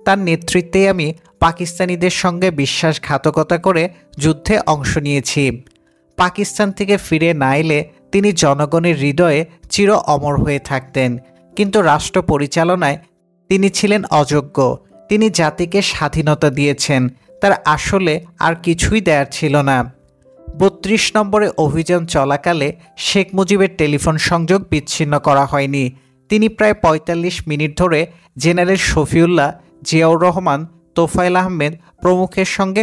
তার নেতৃত্বেই আমি পাকিস্তানিদের সঙ্গে বিশ্বাসঘাতকতা করে যুদ্ধে অংশ নিয়েছি। পাকিস্তান থেকে ফিরে না এলে তিনি জনগণের হৃদয়ে চির অমর হয়ে থাকতেন, কিন্তু রাষ্ট্র পরিচালনায় তিনি ছিলেন অযোগ্য। তিনি জাতিকে স্বাধীনতা দিয়েছেন, তার আসলে আর কিছুই দেয়ার ছিল না। ৩২ নম্বরে অভিযান চলাকালে শেখ মুজিবের টেলিফোন সংযোগ বিচ্ছিন্ন করা হয়নি। তিনি প্রায় ৪৫ মিনিট ধরে জেনারেল শফিউল্লাহ, জিয়াউর রহমান, তোফায়েল আহমেদ প্রমুখের সঙ্গে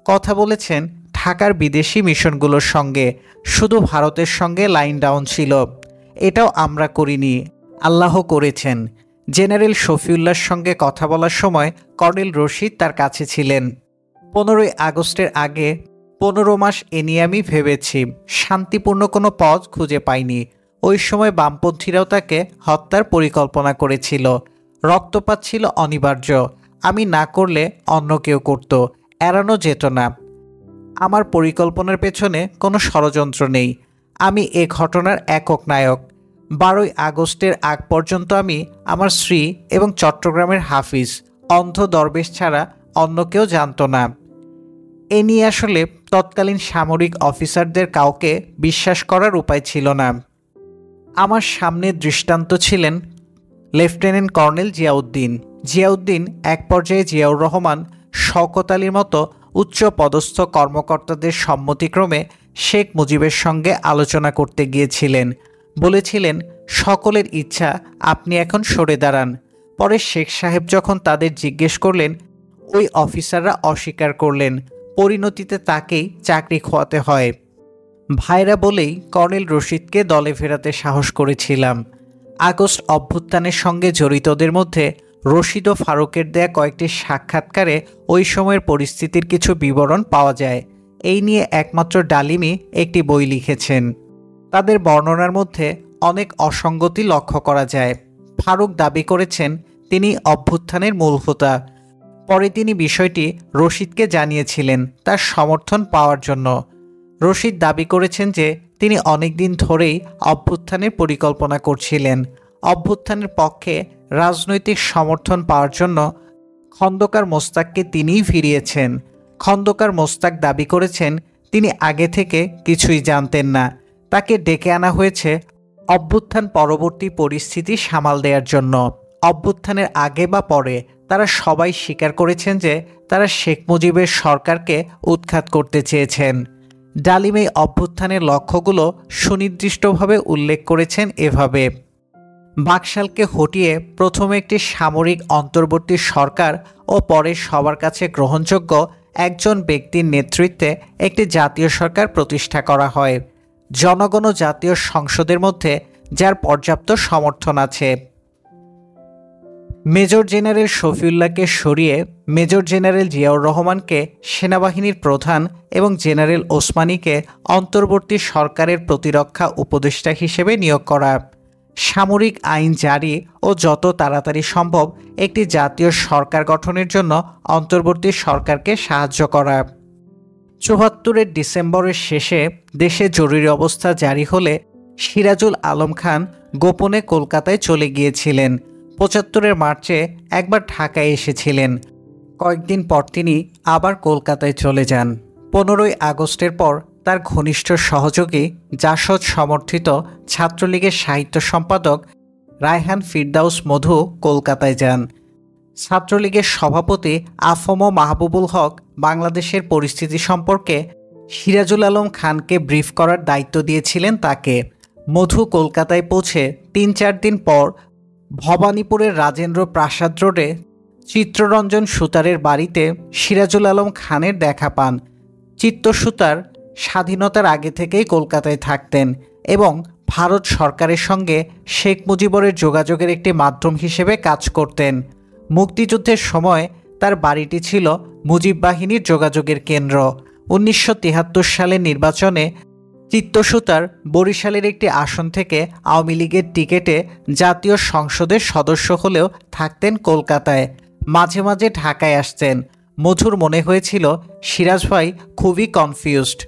কথা বলেছেন ঢাকার বিদেশি মিশনগুলোর সঙ্গে। শুধু ভারতের সঙ্গে লাইন ডাউন ছিল। এটাও আমরা করিনি, আল্লাহ করেছেন। জেনারেল শফিউল্লাহর সঙ্গে কথা বলার সময় কর্নেল রশিদ তার কাছে ছিলেন। 15ই আগস্টের আগে 15 মাস এ নিয়ে আমি ভেবেছি, শান্তিপূর্ণ কোনো পথ খুঁজে পাইনি। ওই সময় বামপন্থীরাও তাকে হত্যার পরিকল্পনা করেছিল। রক্তপাত ছিল অনিবার্য। আমি না করলে অন্য কেউ করত, এড়ানো যেত না। আমার পরিকল্পনার পেছনে কোনো ষড়যন্ত্র নেই। আমি এ ঘটনার একক নায়ক। 12ই আগস্টের আগ পর্যন্ত আমি আমার স্ত্রী এবং চট্টগ্রামের হাফিজ, অন্ধ দরবেশ ছাড়া অন্য কেউ জানত না। এ নিয়ে আসলে তৎকালীন সামরিক অফিসারদের কাউকে বিশ্বাস করার উপায় ছিল না। আমার সামনে দৃষ্টান্ত ছিলেন লেফটেন্যান্ট কর্নেল জিয়াউদ্দিন। এক পর্যায়ে জিয়াউর রহমান, শওকত আলীর মতো উচ্চ পদস্থ কর্মকর্তাদের সম্মতিক্রমে শেখ মুজিবের সঙ্গে আলোচনা করতে গিয়েছিলেন। বলেছিলেন, সকলের ইচ্ছা আপনি এখন সরে দাঁড়ান। পরে শেখ সাহেব যখন তাদের জিজ্ঞেস করলেন, ওই অফিসাররা অস্বীকার করলেন। পরিণতিতে তাকেই চাকরি খোয়াতে হয়। ভাইরা বলেই কর্নেল রশিদকে দলে ফেরাতে সাহস করেছিলাম। আগস্ট অভ্যুত্থানের সঙ্গে জড়িতদের মধ্যে রশিদ ও ফারুকের দেয়া কয়েকটি সাক্ষাৎকারে ওই সময়ের পরিস্থিতির কিছু বিবরণ পাওয়া যায়। এই নিয়ে একমাত্র ডালিমই একটি বই লিখেছেন। তাদের বর্ণনার মধ্যে অনেক অসঙ্গতি লক্ষ্য করা যায়। ফারুক দাবি করেছেন তিনি অভ্যুত্থানের মূল হোতা। পরে তিনি বিষয়টি রশিদকে জানিয়েছিলেন তার সমর্থন পাওয়ার জন্য। রশিদ দাবি করেছেন যে তিনি অনেক দিন ধরেই অভ্যুত্থানের পরিকল্পনা করছিলেন। অভ্যুত্থানের পক্ষে রাজনৈতিক সমর্থন পাওয়ার জন্য খন্দকার মোস্তাককে তিনিই ফিরিয়েছেন। খন্দকার মোস্তাক দাবি করেছেন তিনি আগে থেকে কিছুই জানতেন না। তাকে ডেকে আনা হয়েছে অভ্যুত্থান পরবর্তী পরিস্থিতি সামাল দেওয়ার জন্য। অভ্যুত্থানের আগে বা পরে তারা সবাই স্বীকার করেছেন যে তারা শেখ মুজিবের সরকারকে উৎখাত করতে চেয়েছেন। ডালিম এই অভ্যুত্থানের লক্ষ্যগুলো সুনির্দিষ্টভাবে উল্লেখ করেছেন এভাবে: বাকশালকে হটিয়ে প্রথমে একটি সামরিক অন্তর্বর্তী সরকার ও পরে সবার কাছে গ্রহণযোগ্য একজন ব্যক্তির নেতৃত্বে একটি জাতীয় সরকার প্রতিষ্ঠা করা হয়, জনগণ ও জাতীয় সংসদের মধ্যে যার পর্যাপ্ত সমর্থন আছে। মেজর জেনারেল শফিউল্লাহকে সরিয়ে মেজর জেনারেল জিয়াউর রহমানকে সেনাবাহিনীর প্রধান এবং জেনারেল ওসমানীকে অন্তর্বর্তী সরকারের প্রতিরক্ষা উপদেষ্টা হিসেবে নিয়োগ করা। সামরিক আইন জারি ও যত তাড়াতাড়ি সম্ভব একটি জাতীয় সরকার গঠনের জন্য অন্তর্বর্তী সরকারকে সাহায্য করা। ৭৪-এর ডিসেম্বরের শেষে দেশে জরুরি অবস্থা জারি হলে সিরাজুল আলম খান গোপনে কলকাতায় চলে গিয়েছিলেন। ৭৫-এর মার্চে একবার ঢাকায় এসেছিলেন। কয়েকদিন পর তিনি আবার কলকাতায় চলে যান। 15ই আগস্টের পর তার ঘনিষ্ঠ সহযোগী জাসদ সমর্থিত ছাত্রলীগের সাহিত্য সম্পাদক রায়হান ফিরদাউস মধু কলকাতায় যান। ছাত্রলীগের সভাপতি আফম মাহবুবুল হক বাংলাদেশের পরিস্থিতি সম্পর্কে সিরাজুল আলম খানকে ব্রিফ করার দায়িত্ব দিয়েছিলেন তাকে। মধু কলকাতায় পৌঁছে ৩-৪ দিন পর ভবানীপুরের রাজেন্দ্র প্রাসাদ রোডে চিত্তরঞ্জন সুতারের বাড়িতে সিরাজুল আলম খানের দেখা পান। চিত্ত সুতার স্বাধীনতার আগে থেকেই কলকাতায় থাকতেন এবং ভারত সরকারের সঙ্গে শেখ মুজিবরের যোগাযোগের একটি মাধ্যম হিসেবে কাজ করতেন। মুক্তিযুদ্ধের সময় তার বাড়িটি ছিল মুজিব বাহিনীর যোগাযোগের কেন্দ্র। 1973 সালের নির্বাচনে চিত্তসুতার বরিশালের একটি আসন থেকে আওয়ামী লীগের টিকেটে জাতীয় সংসদের সদস্য হলেও থাকতেন কলকাতায়। মাঝে মাঝে ঢাকায় আসতেন। মধুর মনে হয়েছিল সিরাজ ভাই খুবই কনফিউজড।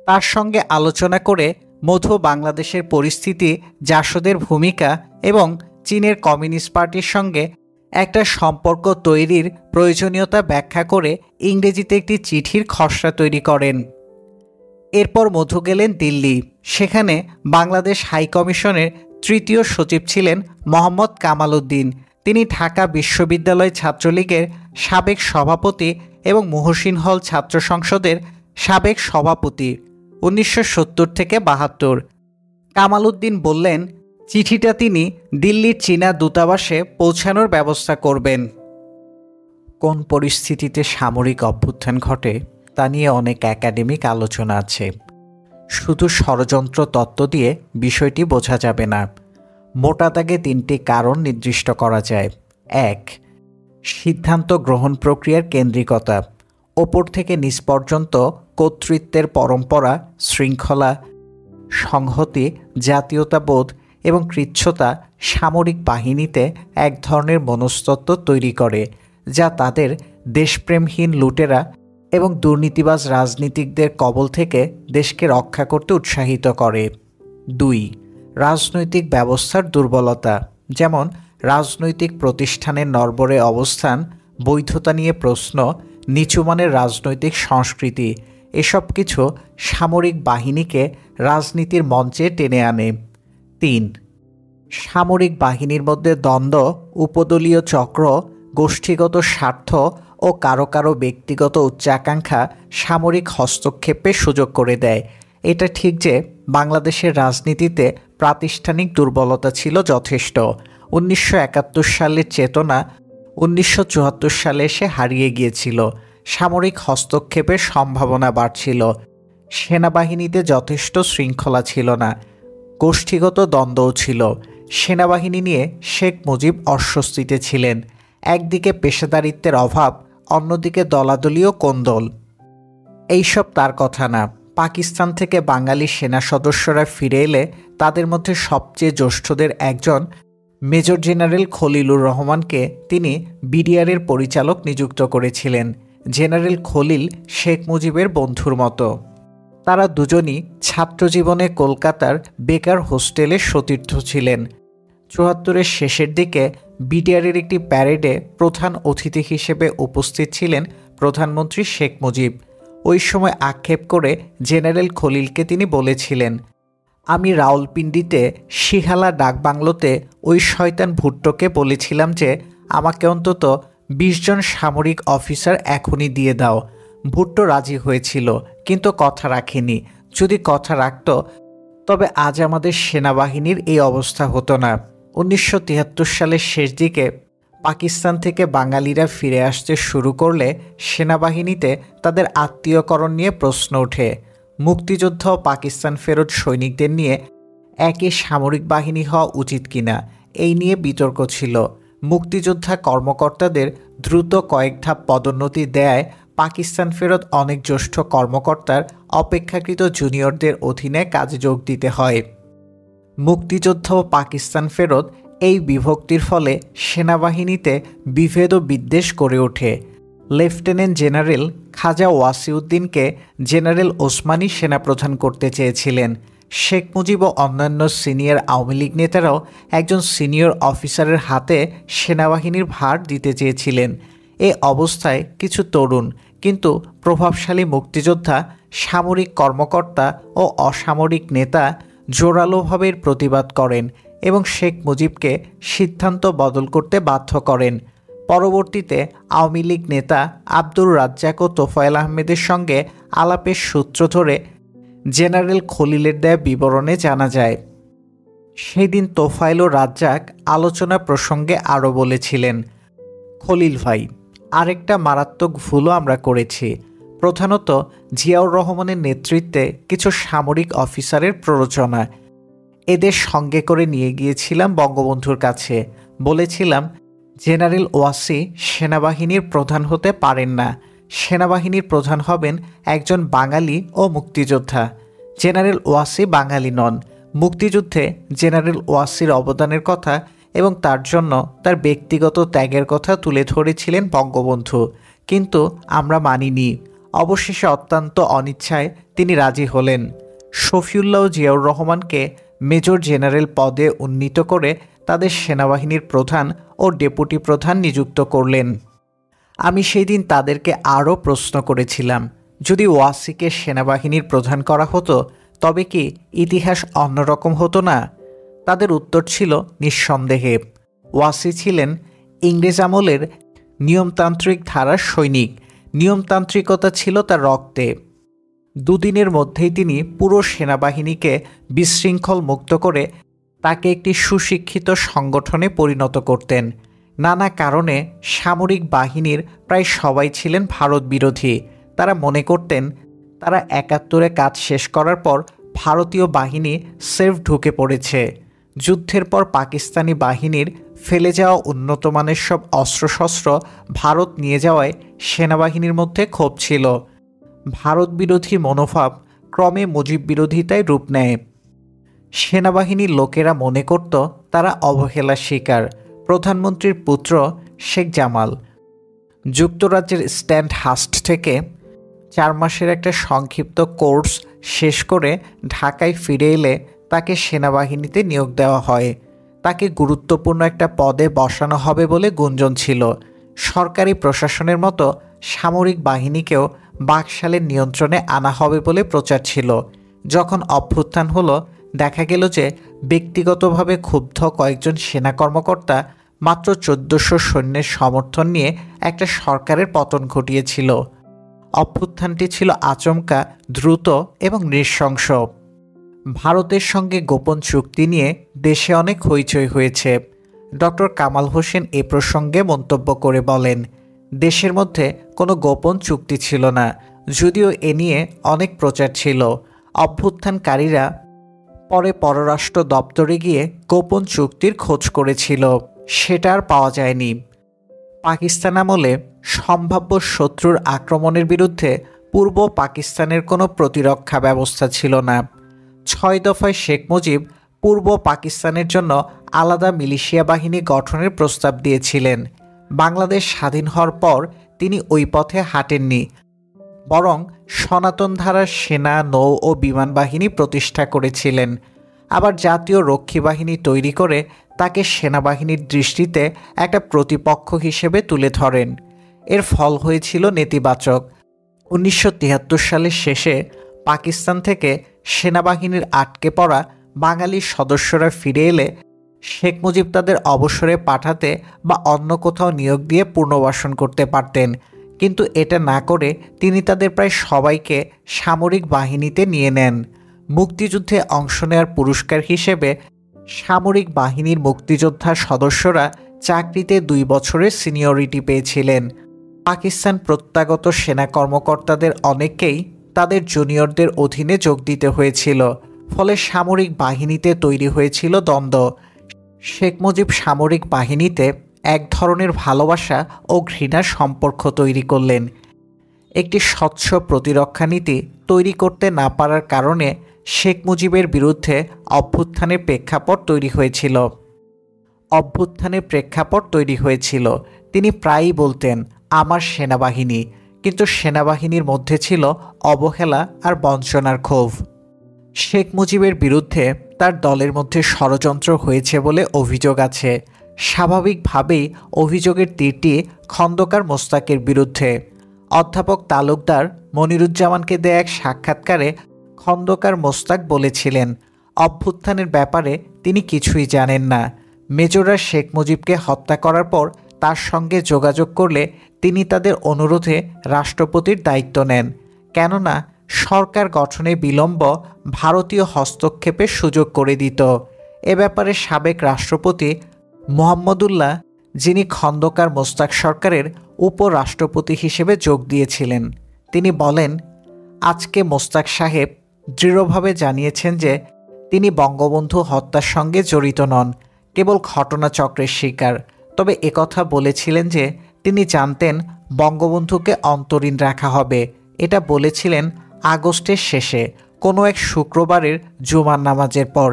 তার সঙ্গে আলোচনা করে মধু বাংলাদেশের পরিস্থিতি, জাসদের ভূমিকা এবং চীনের কমিউনিস্ট পার্টির সঙ্গে একটা সম্পর্ক তৈরির প্রয়োজনীয়তা ব্যাখ্যা করে ইংরেজিতে একটি চিঠির খসড়া তৈরি করেন। এরপর মধু গেলেন দিল্লি। সেখানে বাংলাদেশ হাইকমিশনের তৃতীয় সচিব ছিলেন মোহাম্মদ কামাল উদ্দিন। তিনি ঢাকা বিশ্ববিদ্যালয় ছাত্রলীগের সাবেক সভাপতি এবং মুহসিন হল ছাত্র সংসদের সাবেক সভাপতি 1970 থেকে 72। কামাল উদ্দিন বললেন চিঠিটা তিনি দিল্লির চীনা দূতাবাসে পৌঁছানোর ব্যবস্থা করবেন। কোন পরিস্থিতিতে সামরিক অভ্যুত্থান ঘটে তা নিয়ে অনেক একাডেমিক আলোচনা আছে। শুধু ষড়যন্ত্র তত্ত্ব দিয়ে বিষয়টি বোঝা যাবে না। মোটা দাগে 3টি কারণ নির্দিষ্ট করা যায়। 1. সিদ্ধান্ত গ্রহণ প্রক্রিয়ার কেন্দ্রিকতা। ওপর থেকে নিচ পর্যন্ত কর্তৃত্বের পরম্পরা, শৃঙ্খলা, সংহতি, জাতীয়তাবোধ এবং কৃচ্ছতা সামরিক বাহিনীতে এক ধরনের মনস্তত্ত্ব তৈরি করে, যা তাদের দেশপ্রেমহীন লুটেরা এবং দুর্নীতিবাজ রাজনীতিকদের কবল থেকে দেশকে রক্ষা করতে উৎসাহিত করে। 2. রাজনৈতিক ব্যবস্থার দুর্বলতা, যেমন রাজনৈতিক প্রতিষ্ঠানের নড়বড়ে অবস্থান, বৈধতা নিয়ে প্রশ্ন, নিচুমানের রাজনৈতিক সংস্কৃতি, এসব কিছু সামরিক বাহিনীকে রাজনীতির মঞ্চে টেনে আনে। 3. সামরিক বাহিনীর মধ্যে দ্বন্দ্ব, উপদলীয় চক্র, গোষ্ঠীগত স্বার্থ ও কারো কারো ব্যক্তিগত উচ্চাকাঙ্ক্ষা সামরিক হস্তক্ষেপের সুযোগ করে দেয়। এটা ঠিক যে বাংলাদেশের রাজনীতিতে প্রাতিষ্ঠানিক দুর্বলতা ছিল যথেষ্ট। 1971 সালের চেতনা 1974 সালে এসে হারিয়ে গিয়েছিল। সামরিক হস্তক্ষেপের সম্ভাবনা বাড়ছিল। সেনাবাহিনীতে যথেষ্ট শৃঙ্খলা ছিল না, গোষ্ঠীগত দ্বন্দ্বও ছিল। সেনাবাহিনী নিয়ে শেখ মুজিব অস্বস্তিতে ছিলেন। একদিকে পেশাদারিত্বের অভাব, অন্যদিকে দলাদলীয় কোন্দল। এইসব তার কথা না। পাকিস্তান থেকে বাঙালি সেনা সদস্যরা ফিরে এলে তাদের মধ্যে সবচেয়ে জ্যেষ্ঠদের একজন মেজর জেনারেল খলিলুর রহমানকে তিনি বিডিআরের পরিচালক নিযুক্ত করেছিলেন। জেনারেল খলিল শেখ মুজিবের বন্ধুর মতো। তারা দুজনই ছাত্রজীবনে কলকাতার বেকার হোস্টেলের সতীর্থ ছিলেন। 74-এর শেষের দিকে বিডিআরের একটি প্যারেডে প্রধান অতিথি হিসেবে উপস্থিত ছিলেন প্রধানমন্ত্রী শেখ মুজিব। ওই সময় আক্ষেপ করে জেনারেল খলিলকে তিনি বলেছিলেন, আমি রাওয়ালপিন্ডিতে শিহালা ডাকবাংলোতে ওই শয়তান ভুট্টোকে বলেছিলাম যে আমাকে অন্তত 20 জন সামরিক অফিসার এখনই দিয়ে দাও। ভুট্টো রাজি হয়েছিল, কিন্তু কথা রাখেনি। যদি কথা রাখত তবে আজ আমাদের সেনাবাহিনীর এই অবস্থা হতো না। 1973 সালের শেষ দিকে পাকিস্তান থেকে বাঙালিরা ফিরে আসতে শুরু করলে সেনাবাহিনীতে তাদের আত্মীয়করণ নিয়ে প্রশ্ন ওঠে। মুক্তিযুদ্ধ ও পাকিস্তান ফেরত সৈনিকদের নিয়ে একই সামরিক বাহিনী হওয়া উচিত কিনা, এই নিয়ে বিতর্ক ছিল। মুক্তিযোদ্ধা কর্মকর্তাদের দ্রুত কয়েক ধাপ পদোন্নতি দেয় পাকিস্তান ফেরত অনেক জ্যেষ্ঠ কর্মকর্তার অপেক্ষাকৃত জুনিয়রদের অধীনে কাজে যোগ দিতে হয়। মুক্তিযুদ্ধ ও পাকিস্তান ফেরত এই বিভক্তির ফলে সেনাবাহিনীতে বিভেদ ও বিদ্বেষ গড়ে ওঠে। লেফটেন্যান্ট জেনারেল খাজা ওয়াসিউদ্দিনকে জেনারেল ওসমানী সেনাপ্রধান করতে চেয়েছিলেন। শেখ মুজিব ও অন্যান্য সিনিয়র আওয়ামী লীগ নেতারাও একজন সিনিয়র অফিসারের হাতে সেনাবাহিনীর ভার দিতে চেয়েছিলেন। এ অবস্থায় কিছু তরুণ কিন্তু প্রভাবশালী মুক্তিযোদ্ধা, সামরিক কর্মকর্তা ও অসামরিক নেতা জোরালোভাবে প্রতিবাদ করেন এবং শেখ মুজিবকে সিদ্ধান্ত বদল করতে বাধ্য করেন। পরবর্তীতে আওয়ামী লীগ নেতা আব্দুর রাজ্জাক ও তোফায়েল আহমেদের সঙ্গে আলাপের সূত্র ধরে জেনারেল খলিলের দেয়া বিবরণে জানা যায়, সেদিন তোফায়েল ও রাজ্জাক আলোচনা প্রসঙ্গে আরও বলেছিলেন, খলিল ভাই, আরেকটা মারাত্মক ভুলও আমরা করেছি। প্রধানত জিয়াউর রহমানের নেতৃত্বে কিছু সামরিক অফিসারের প্ররোচনা। এদের সঙ্গে করে নিয়ে গিয়েছিলাম বঙ্গবন্ধুর কাছে। বলেছিলাম, জেনারেল ওয়াসি সেনাবাহিনীর প্রধান হতে পারেন না। সেনাবাহিনীর প্রধান হবেন একজন বাঙালি ও মুক্তিযোদ্ধা। জেনারেল ওয়াসি বাঙালি নন। মুক্তিযুদ্ধে জেনারেল ওয়াসির অবদানের কথা এবং তার জন্য তার ব্যক্তিগত ত্যাগের কথা তুলে ধরেছিলেন বঙ্গবন্ধু, কিন্তু আমরা মানিনি। অবশেষে অত্যন্ত অনিচ্ছায় তিনি রাজি হলেন। শফিউল্লাহ ও জিয়াউর রহমানকে মেজর জেনারেল পদে উন্নীত করে তাদের সেনাবাহিনীর প্রধান ও ডেপুটি প্রধান নিযুক্ত করলেন। আমি সেই দিন তাদেরকে আরও প্রশ্ন করেছিলাম, যদি ওয়াসিকে সেনাবাহিনীর প্রধান করা হতো তবে কি ইতিহাস অন্যরকম হতো না? তাদের উত্তর ছিল নিঃসন্দেহে। ওয়াসি ছিলেন ইংরেজ আমলের নিয়মতান্ত্রিক ধারার সৈনিক। নিয়মতান্ত্রিকতা ছিল তার রক্তে। দুদিনের মধ্যেই তিনি পুরো সেনাবাহিনীকে বিশৃঙ্খল মুক্ত করে তাকে একটি সুশিক্ষিত সংগঠনে পরিণত করতেন। নানা কারণে সামরিক বাহিনীর প্রায় সবাই ছিলেন ভারত বিরোধী। তারা মনে করতেন তারা ৭১-এ কাজ শেষ করার পর ভারতীয় বাহিনী সেফ ঢুকে পড়েছে। যুদ্ধের পর পাকিস্তানি বাহিনীর ফেলে যাওয়া উন্নতমানের সব অস্ত্রশস্ত্র ভারত নিয়ে যাওয়ায় সেনাবাহিনীর মধ্যে ক্ষোভ ছিল। ভারত বিরোধী মনোভাব ক্রমে মুজিব বিরোধিতায় রূপ নেয়। সেনাবাহিনীর লোকেরা মনে করত তারা অবহেলার শিকার। প্রধানমন্ত্রীর পুত্র শেখ জামাল যুক্তরাজ্যের স্ট্যান্ডহার্স্ট থেকে 4 মাসের একটা সংক্ষিপ্ত কোর্স শেষ করে ঢাকায় ফিরে এলে তাকে সেনাবাহিনীতে নিয়োগ দেওয়া হয়। তাকে গুরুত্বপূর্ণ একটা পদে বসানো হবে বলে গুঞ্জন ছিল। সরকারি প্রশাসনের মতো সামরিক বাহিনীকেও বাকশালের নিয়ন্ত্রণে আনা হবে বলে প্রচার ছিল। যখন অভ্যুত্থান হলো, দেখা গেল যে ব্যক্তিগতভাবে ক্ষুব্ধ কয়েকজন সেনা কর্মকর্তা মাত্র ১৪০০ সৈন্যের সমর্থন নিয়ে একটা সরকারের পতন ঘটিয়েছিল। অভ্যুত্থানটি ছিল আচমকা, দ্রুত এবং নৃশংস। ভারতের সঙ্গে গোপন চুক্তি নিয়ে দেশে অনেক হইচই হয়েছে। ডক্টর কামাল হোসেন এ প্রসঙ্গে মন্তব্য করে বলেন, দেশের মধ্যে কোনো গোপন চুক্তি ছিল না, যদিও এ নিয়ে অনেক প্রচার ছিল। অভ্যুত্থানকারীরা পরে পররাষ্ট্র দপ্তরে গিয়ে গোপন চুক্তির খোঁজ করেছিল, সেটা আর পাওয়া যায়নি। পাকিস্তান আমলে সম্ভাব্য শত্রুর আক্রমণের বিরুদ্ধে পূর্ব পাকিস্তানের কোনো প্রতিরক্ষা ব্যবস্থা ছিল না। ৬ দফায় শেখ মুজিব পূর্ব পাকিস্তানের জন্য আলাদা মিলিশিয়া বাহিনী গঠনের প্রস্তাব দিয়েছিলেন। বাংলাদেশ স্বাধীন হওয়ার পর তিনি ওই পথে হাঁটেননি, বরং সনাতন ধারার সেনা, নৌ ও বিমান বাহিনী প্রতিষ্ঠা করেছিলেন। আবার জাতীয় রক্ষী বাহিনী তৈরি করে তাকে সেনাবাহিনীর দৃষ্টিতে একটা প্রতিপক্ষ হিসেবে তুলে ধরেন। এর ফল হয়েছিল নেতিবাচক। ১৯৭৩ সালের শেষে পাকিস্তান থেকে সেনাবাহিনীর আটকে পড়া বাঙালি সদস্যরা ফিরে এলে শেখ মুজিব তাদের অবসরে পাঠাতে বা অন্য কোথাও নিয়োগ দিয়ে পুনর্বাসন করতে পারতেন, কিন্তু এটা না করে তিনি তাদের প্রায় সবাইকে সামরিক বাহিনীতে নিয়ে নেন। মুক্তিযুদ্ধে অংশ নেওয়ার পুরস্কার হিসেবে সামরিক বাহিনীর মুক্তিযোদ্ধা সদস্যরা চাকরিতে 2 বছরের সিনিয়রিটি পেয়েছিলেন। পাকিস্তান প্রত্যাগত সেনা কর্মকর্তাদের অনেককেই তাদের জুনিয়রদের অধীনে যোগ দিতে হয়েছিল, ফলে সামরিক বাহিনীতে তৈরি হয়েছিল দ্বন্দ্ব। শেখ মুজিব সামরিক বাহিনীতে এক ধরনের ভালোবাসা ও ঘৃণার সম্পর্ক তৈরি করলেন। একটি স্বচ্ছ প্রতিরক্ষা নীতি তৈরি করতে না পারার কারণে শেখ মুজিবের বিরুদ্ধে অভ্যুত্থানের প্রেক্ষাপট তৈরি হয়েছিল। তিনি প্রায়ই বলতেন, আমার সেনাবাহিনী, কিন্তু সেনাবাহিনীর মধ্যে ছিল অবহেলা আর বঞ্চনার ক্ষোভ। শেখ মুজিবের বিরুদ্ধে তার দলের মধ্যে ষড়যন্ত্র হয়েছে বলে অভিযোগ আছে। স্বাভাবিকভাবেই অভিযোগের তীরটি খন্দকার মোস্তাকের বিরুদ্ধে। অধ্যাপক তালুকদার মনিরুজ্জামানকে দেয়া এক সাক্ষাৎকারে খন্দকার মোস্তাক বলেছিলেন, অভ্যুত্থানের ব্যাপারে তিনি কিছুই জানেন না। মেজররা শেখ মুজিবকে হত্যা করার পর তার সঙ্গে যোগাযোগ করলে তিনি তাদের অনুরোধে রাষ্ট্রপতির দায়িত্ব নেন, কেননা সরকার গঠনে বিলম্ব ভারতীয় হস্তক্ষেপের সুযোগ করে দিত। এ ব্যাপারে সাবেক রাষ্ট্রপতি মোহাম্মদুল্লাহ, যিনি খন্দকার মোস্তাক সরকারের উপরাষ্ট্রপতি হিসেবে যোগ দিয়েছিলেন, তিনি বলেন, আজকে মোস্তাক সাহেব দৃঢ়ভাবে জানিয়েছেন যে তিনি বঙ্গবন্ধু হত্যার সঙ্গে জড়িত নন, কেবল ঘটনাচক্রের শিকার। তবে একথা বলেছিলেন যে তিনি জানতেন বঙ্গবন্ধুকে অন্তরীণ রাখা হবে। এটা বলেছিলেন আগস্টের শেষে কোনো এক শুক্রবারের জুমার নামাজের পর।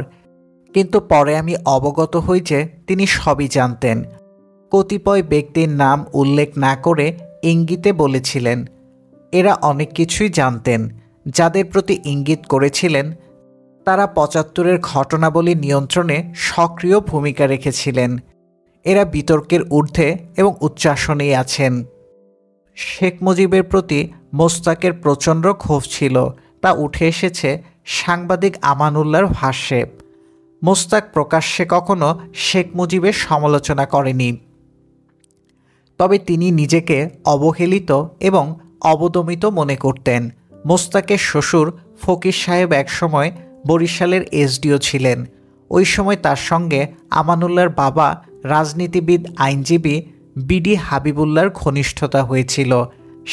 কিন্তু পরে আমি অবগত হই যে তিনি সবই জানতেন। কতিপয় ব্যক্তির নাম উল্লেখ না করে ইঙ্গিতে বলেছিলেন। এরা অনেক কিছুই জানতেন। যাদের প্রতি ইঙ্গিত করেছিলেন তারা ৭৫-এর ঘটনাবলী নিয়ন্ত্রণে সক্রিয় ভূমিকা রেখেছিলেন। এরা বিতর্কের ঊর্ধ্বে এবং উচ্চাসনেই আছেন। শেখ মুজিবের প্রতি মোস্তাকের প্রচণ্ড ক্ষোভ ছিল, তা উঠে এসেছে সাংবাদিক আমানুল্লাহর ভাষ্যে। মোস্তাক প্রকাশ্যে কখনো শেখ মুজিবের সমালোচনা করেনি, তবে তিনি নিজেকে অবহেলিত এবং অবদমিত মনে করতেন। মোস্তাকের শ্বশুর ফকির সাহেব একসময় বরিশালের এসডিও ছিলেন। ওই সময় তার সঙ্গে আমানুল্লাহর বাবা রাজনীতিবিদ আইনজীবী বিডি হাবিবুল্লাহর ঘনিষ্ঠতা হয়েছিল।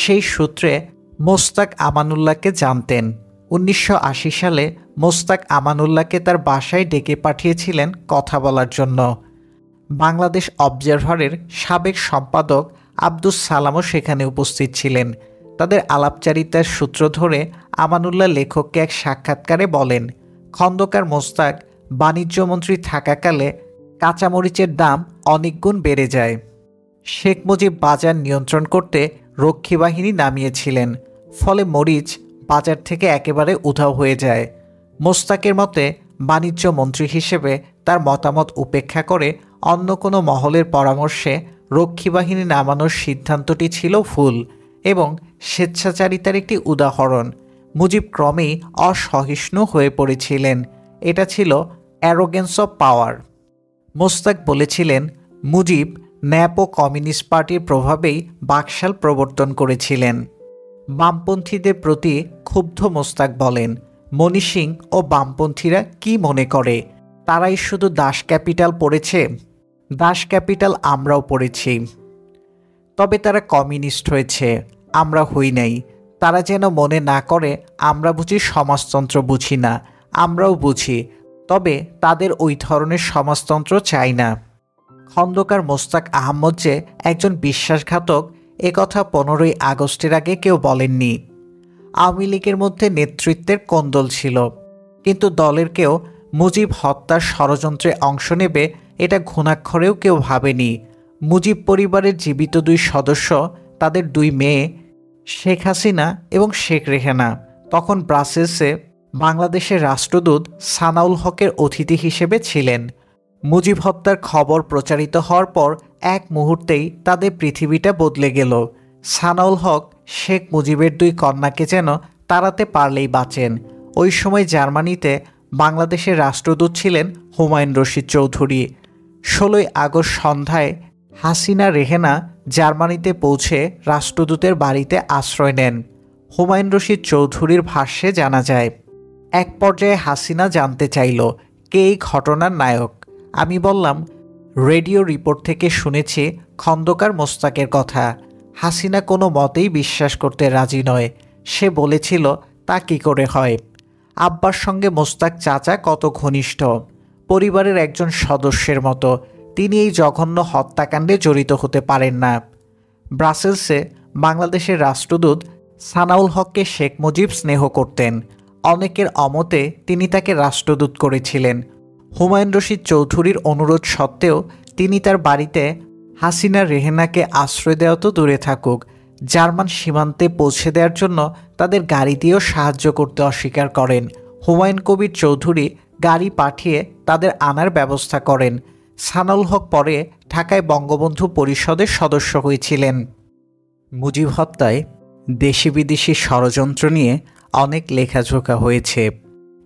সেই সূত্রে মোস্তাক আমানুল্লাহকে জানতেন। ১৯৮০ সালে মোস্তাক আমানুল্লাহকে তার বাসায় ডেকে পাঠিয়েছিলেন কথা বলার জন্য। বাংলাদেশ অবজারভারের সাবেক সম্পাদক আব্দুস সালামও সেখানে উপস্থিত ছিলেন। তাদের আলাপচারিতার সূত্র ধরে আমানুল্লাহ লেখককে এক সাক্ষাৎকারে বলেন, খন্দকার মোস্তাক বাণিজ্যমন্ত্রী থাকাকালে কাঁচামরিচের দাম অনেক গুণ বেড়ে যায়। শেখ মুজিব বাজার নিয়ন্ত্রণ করতে রক্ষী বাহিনী নামিয়েছিলেন, ফলে মরিচ বাজার থেকে একেবারে উধাও হয়ে যায়। মোস্তাকের মতে বাণিজ্য মন্ত্রী হিসেবে তার মতামত উপেক্ষা করে অন্য কোনো মহলের পরামর্শে রক্ষী বাহিনী নামানোর সিদ্ধান্তটি ছিল ভুল এবং স্বেচ্ছাচারিতার একটি উদাহরণ। মুজিব ক্রমেই অসহিষ্ণু হয়ে পড়েছিলেন। এটা ছিল অ্যারোগেন্স অফ পাওয়ার। মোস্তাক বলেছিলেন, মুজিব ন্যাপ ও কমিউনিস্ট পার্টির প্রভাবেই বাকশাল প্রবর্তন করেছিলেন। বামপন্থীদের প্রতি ক্ষুব্ধ মোস্তাক বলেন, মনি সিং ও বামপন্থীরা কি মনে করে তারাই শুধু দাস ক্যাপিটাল পড়েছে? দাস ক্যাপিটাল আমরাও পড়েছি, তবে তারা কমিউনিস্ট হয়েছে, আমরা হই নাই। তারা যেন মনে না করে আমরা বুঝি সমাজতন্ত্র বুঝি না, আমরাও বুঝি, তবে তাদের ওই ধরনের সমাজতন্ত্র চাই না। খন্দকার মোস্তাক আহমদ যে একজন বিশ্বাসঘাতক একথা 15ই আগস্টের আগে কেউ বলেননি। আওয়ামী লীগের মধ্যে নেতৃত্বের কোন্দল ছিল, কিন্তু দলের কেউ মুজিব হত্যার ষড়যন্ত্রে অংশ নেবে এটা ঘুণাক্ষরেও কেউ ভাবেনি। মুজিব পরিবারের জীবিত 2 সদস্য, তাদের 2 মেয়ে শেখ হাসিনা এবং শেখ রেহানা, তখন ব্রাসেলসে বাংলাদেশের রাষ্ট্রদূত সানাউল হকের অতিথি হিসেবে ছিলেন। মুজিব হত্যার খবর প্রচারিত হওয়ার পর এক মুহূর্তেই তাদের পৃথিবীটা বদলে গেল। সানাউল হক শেখ মুজিবের 2 কন্যাকে যেন তাড়াতে পারলেই বাঁচেন। ওই সময় জার্মানিতে বাংলাদেশের রাষ্ট্রদূত ছিলেন হুমায়ুন রশিদ চৌধুরী। 16ই আগস্ট সন্ধ্যায় হাসিনা রেহেনা জার্মানিতে পৌঁছে রাষ্ট্রদূতের বাড়িতে আশ্রয় নেন। হুমায়ুন রশিদ চৌধুরীর ভাষ্যে জানা যায়, এক পর্যায়ে হাসিনা জানতে চাইল কে এই ঘটনার নায়ক। আমি বললাম, রেডিও রিপোর্ট থেকে শুনেছি খন্দকার মোস্তাকের কথা। হাসিনা কোনো মতেই বিশ্বাস করতে রাজি নয়। সে বলেছিল তা কি করে হয়। আব্বার সঙ্গে মোস্তাক চাচা কত ঘনিষ্ঠ, পরিবারের একজন সদস্যের মতো। তিনি এই জঘন্য হত্যাকাণ্ডে জড়িত হতে পারেন না। ব্রাসেলসে বাংলাদেশের রাষ্ট্রদূত সানাউল হককে শেখ মুজিব স্নেহ করতেন। অনেকের অমতে তিনি তাকে রাষ্ট্রদূত করেছিলেন। হুমায়ুন রশিদ চৌধুরীর অনুরোধ সত্ত্বেও তিনি তার বাড়িতে হাসিনা রেহেনাকে আশ্রয় দেওয়া তো দূরে থাকুক, জার্মান সীমান্তে পৌঁছে দেওয়ার জন্য তাদের গাড়ি দিয়েও সাহায্য করতে অস্বীকার করেন। হুমায়ুন কবির চৌধুরী গাড়ি পাঠিয়ে তাদের আনার ব্যবস্থা করেন। সানাউল হক পরে ঢাকায় বঙ্গবন্ধু পরিষদের সদস্য হয়েছিলেন। মুজিব হত্যায় দেশি বিদেশি ষড়যন্ত্র নিয়ে অনেক লেখাজোখা হয়েছে।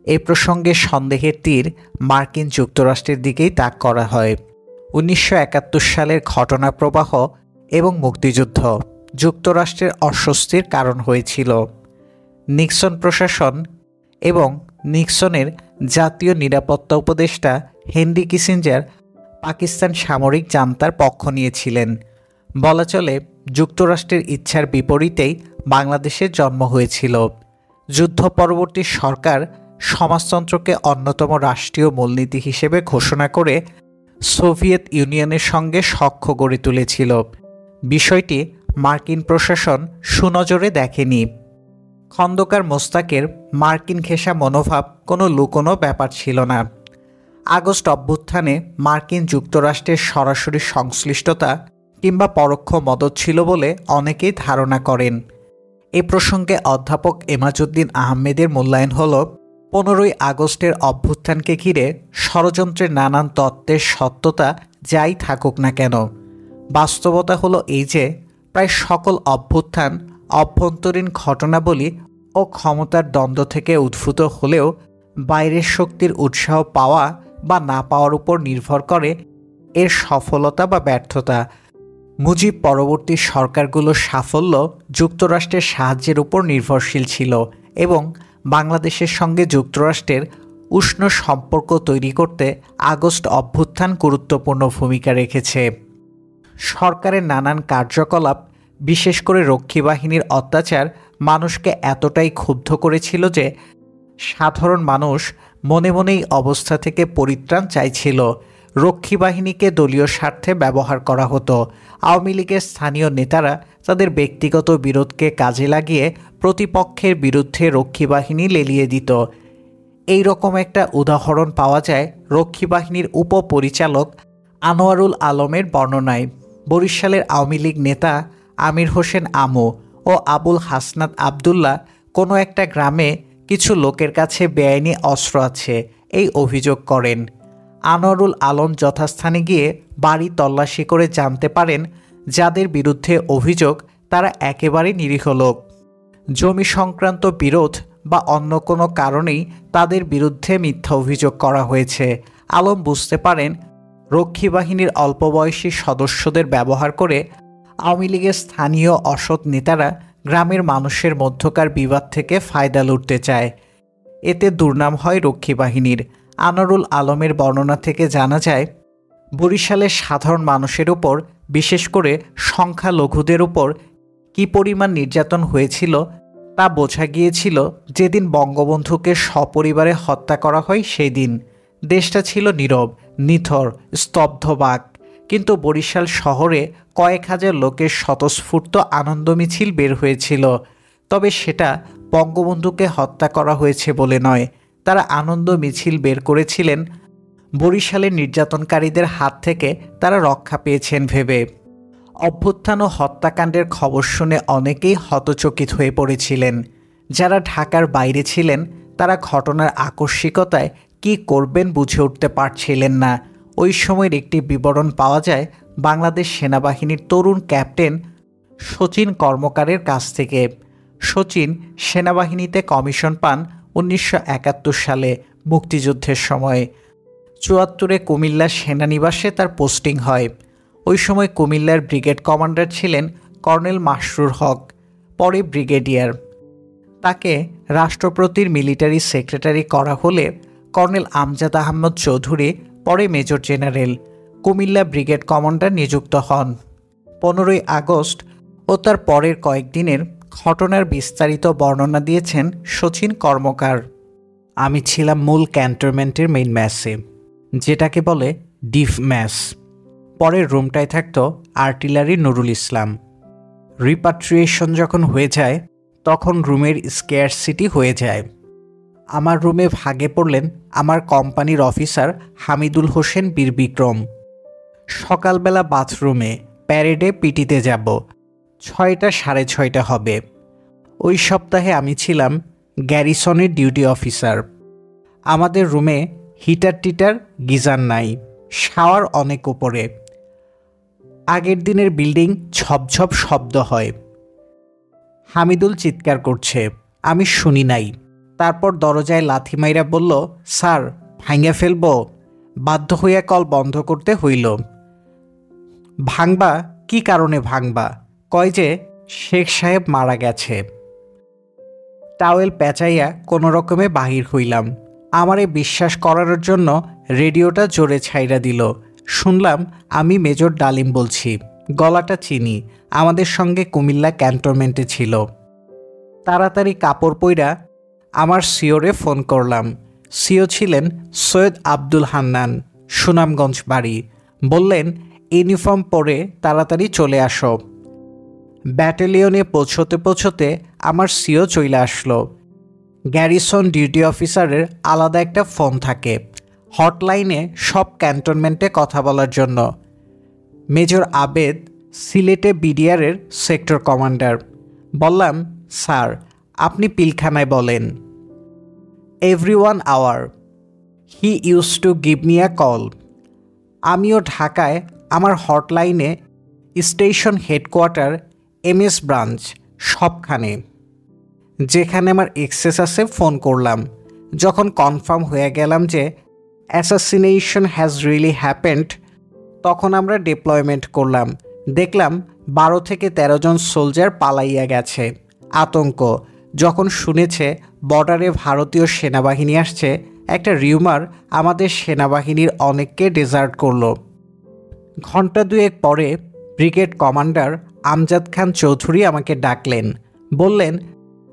এ প্রসঙ্গে সন্দেহের তীর মার্কিন যুক্তরাষ্ট্রের দিকেই তাক করা হয়। 1971 সালের ঘটনা প্রবাহ এবং মুক্তিযুদ্ধ যুক্তরাষ্ট্রের অস্বস্তির কারণ হয়েছিল। নিক্সন প্রশাসন এবং নিক্সনের জাতীয় নিরাপত্তা উপদেষ্টা হেনরি কিসিঞ্জার পাকিস্তান সামরিক জান্তার পক্ষ নিয়েছিলেন। বলা চলে যুক্তরাষ্ট্রের ইচ্ছার বিপরীতেই বাংলাদেশের জন্ম হয়েছিল। যুদ্ধ পরবর্তী সরকার সমাজতন্ত্রকে অন্যতম রাষ্ট্রীয় মূলনীতি হিসেবে ঘোষণা করে সোভিয়েত ইউনিয়নের সঙ্গে সখ্য গড়ে তুলেছিল। বিষয়টি মার্কিন প্রশাসন সুনজরে দেখেনি। খন্দকার মোস্তাকের মার্কিন ঘেঁষা মনোভাব কোনো লুকোনো ব্যাপার ছিল না। আগস্ট অভ্যুত্থানে মার্কিন যুক্তরাষ্ট্রের সরাসরি সংশ্লিষ্টতা কিংবা পরোক্ষ মদত ছিল বলে অনেকেই ধারণা করেন। এ প্রসঙ্গে অধ্যাপক এমাজউদ্দিন আহমেদের মূল্যায়ন হল, 15ই আগস্টের অভ্যুত্থানকে ঘিরে ষড়যন্ত্রের নানান তত্ত্বের সত্যতা যাই থাকুক না কেন, বাস্তবতা হলো এই যে প্রায় সকল অভ্যুত্থান অভ্যন্তরীণ ঘটনাবলী ও ক্ষমতার দ্বন্দ্ব থেকে উদ্ভূত হলেও বাইরের শক্তির উৎসাহ পাওয়া বা না পাওয়ার উপর নির্ভর করে এর সফলতা বা ব্যর্থতা। মুজিব পরবর্তী সরকারগুলোর সাফল্য যুক্তরাষ্ট্রের সাহায্যের উপর নির্ভরশীল ছিল এবং বাংলাদেশের সঙ্গে যুক্তরাষ্ট্রের উষ্ণ সম্পর্ক তৈরি করতে আগস্ট অভ্যুত্থান গুরুত্বপূর্ণ ভূমিকা রেখেছে। সরকারের নানান কার্যকলাপ, বিশেষ করে রক্ষী বাহিনীর অত্যাচার মানুষকে এতটাই ক্ষুব্ধ করেছিল যে সাধারণ মানুষ মনে মনেই অবস্থা থেকে পরিত্রাণ চাইছিল। রক্ষী বাহিনীকে দলীয় স্বার্থে ব্যবহার করা হতো। আওয়ামী লীগের স্থানীয় নেতারা তাদের ব্যক্তিগত বিরোধকে কাজে লাগিয়ে প্রতিপক্ষের বিরুদ্ধে রক্ষী বাহিনী লেলিয়ে দিত। এই রকম একটা উদাহরণ পাওয়া যায় রক্ষী বাহিনীর উপপরিচালক আনোয়ারুল আলমের বর্ণনায়। বরিশালের আওয়ামী লীগ নেতা আমির হোসেন আমু ও আবুল হাসনাত আবদুল্লাহ কোনো একটা গ্রামে কিছু লোকের কাছে বেআইনি অস্ত্র আছে এই অভিযোগ করেন। আনোয়ারুল আলম যথাস্থানে গিয়ে বাড়ি তল্লাশি করে জানতে পারেন যাদের বিরুদ্ধে অভিযোগ তারা একেবারে নিরীহ লোক। জমি সংক্রান্ত বিরোধ বা অন্য কোনো কারণেই তাদের বিরুদ্ধে মিথ্যা অভিযোগ করা হয়েছে। আলম বুঝতে পারেন রক্ষী বাহিনীর অল্পবয়সী সদস্যদের ব্যবহার করে আওয়ামী লীগের স্থানীয় অসৎ নেতারা গ্রামের মানুষের মধ্যকার বিবাদ থেকে ফায়দা লুটতে চায়। এতে দুর্নাম হয় রক্ষী বাহিনীর। আনোয়ারুল আলমের বর্ণনা থেকে জানা যায়, বরিশালের সাধারণ মানুষের উপর, বিশেষ করে সংখ্যালঘুদের উপর কী পরিমাণ নির্যাতন হয়েছিল তা বোঝা গিয়েছিল যেদিন বঙ্গবন্ধুকে সপরিবারে হত্যা করা হয় সেই দিন। দেশটা ছিল নীরব, নিথর, স্তব্ধবাক। কিন্তু বরিশাল শহরে কয়েক হাজার লোকের স্বতঃস্ফূর্ত আনন্দ মিছিল বের হয়েছিল। তবে সেটা বঙ্গবন্ধুকে হত্যা করা হয়েছে বলে নয়, তারা আনন্দ মিছিল বের করেছিলেন বরিশালের নির্যাতনকারীদের হাত থেকে তারা রক্ষা পেয়েছেন ভেবে। অভ্যুত্থান ও হত্যাকাণ্ডের খবর শুনে অনেকেই হতচকিত হয়ে পড়েছিলেন। যারা ঢাকার বাইরে ছিলেন তারা ঘটনার আকস্মিকতায় কী করবেন বুঝে উঠতে পারছিলেন না। ওই সময়ের একটি বিবরণ পাওয়া যায় বাংলাদেশ সেনাবাহিনীর তরুণ ক্যাপ্টেন শচীন কর্মকারের কাছ থেকে। শচীন সেনাবাহিনীতে কমিশন পান 1971 সালে মুক্তিযুদ্ধের সময়। 74-এ কুমিল্লা সেনানিবাসে তার পোস্টিং হয়। ওই সময় কুমিল্লার ব্রিগেড কমান্ডার ছিলেন কর্নেল মাসরুর হক, পরে ব্রিগেডিয়ার। তাকে রাষ্ট্রপতির মিলিটারি সেক্রেটারি করা হলে কর্নেল আমজাদ আহমদ চৌধুরী পরে major general Comilla brigade commander নিযুক্ত হন। 15ই আগস্ট ও তার পরের কয়েকদিনের ঘটনার বিস্তারিত বর্ণনা দিয়েছেন শচীন কর্মকার। আমি ছিলাম মূল ক্যান্টনমেন্টের মেইন ম্যাসে, যেটাকে বলে ডিফ ম্যাস। পরের রুমটায় থাকত আর্টিলারি নুরুল ইসলাম। রিপাট্রিয়েশন যখন হয়ে যায় তখন রুমের স্কেয়ারসিটি হয়ে যায়। আমার রুমে ভাগে পড়লেন আমার কোম্পানির অফিসার হামিদুল হোসেন বীর বিক্রম। সকালবেলা বাথরুমে প্যারেডে পিটিতে যাব, 6টা 6:30 হবে। ওই সপ্তাহে আমি ছিলাম গ্যারিসনের ডিউটি অফিসার। আমাদের রুমে হিটার টিটার গিজার নাই, শাওয়ার অনেক উপরে। আগের দিনের বিল্ডিং ঝপঝপ শব্দ হয়। হামিদুল চিৎকার করছে, আমি শুনি নাই। তারপর দরজায় লাথি মাইরা বলল, স্যার ভাঙে ফেলব। বাধ্য হইয়া কল বন্ধ করতে হইল। ভাঙবা? কি কারণে ভাঙবা? কয় যে শেখ সাহেব মারা গেছে। টাওয়েল পেঁচাইয়া কোনো রকমে বাহির হইলাম। আমারে বিশ্বাস করার জন্য রেডিওটা জোরে ছাইরা দিল। শুনলাম আমি মেজর ডালিম বলছি। গলাটা চিনি, আমাদের সঙ্গে কুমিল্লা ক্যান্টনমেন্টে ছিল। তাড়াতাড়ি কাপড় পইরা আমার সিওরে ফোন করলাম। সিও ছিলেন সৈয়দ আব্দুল হান্নান। সুনামগঞ্জ বাড়ি। বললেন, ইউনিফর্ম পরে তাড়াতাড়ি চলে আসো। ব্যাটালিয়নে পৌঁছতে আমার সিও চলে আসলো। গ্যারিসন ডিউটি অফিসারের আলাদা একটা ফোন থাকে, হটলাইনে সব ক্যান্টনমেন্টে কথা বলার জন্য। মেজর আবেদ সিলেটে বিডিআরের সেক্টর কমান্ডার। বললাম, স্যার আপনি পিলখানায় বলেন। Every 1 hour he use to give me a call. আমিও ঢাকায় আমার হটলাইনে স্টেশন হেডকোয়ার্টার, MS ব্রাঞ্চ সবখানে, যেখানে আমার এক্সেস আছে ফোন করলাম। যখন কনফার্ম হয়ে গেলাম যে অ্যাসাসিনেশন হ্যাজ রিয়েলি হ্যাপেন্ড, তখন আমরা ডিপ্লয়মেন্ট করলাম। দেখলাম 12 থেকে 13 জন সোলজার পালাইয়া গেছে। আতঙ্ক যখন শুনেছে বর্ডারে ভারতীয় সেনাবাহিনী আসছে, একটা রিউমার আমাদের সেনাবাহিনীর অনেককে ডেজার্ট করলো। ঘণ্টা 2 পরে ব্রিগেড কমান্ডার আমজাদ খান চৌধুরী আমাকে ডাকলেন। বললেন,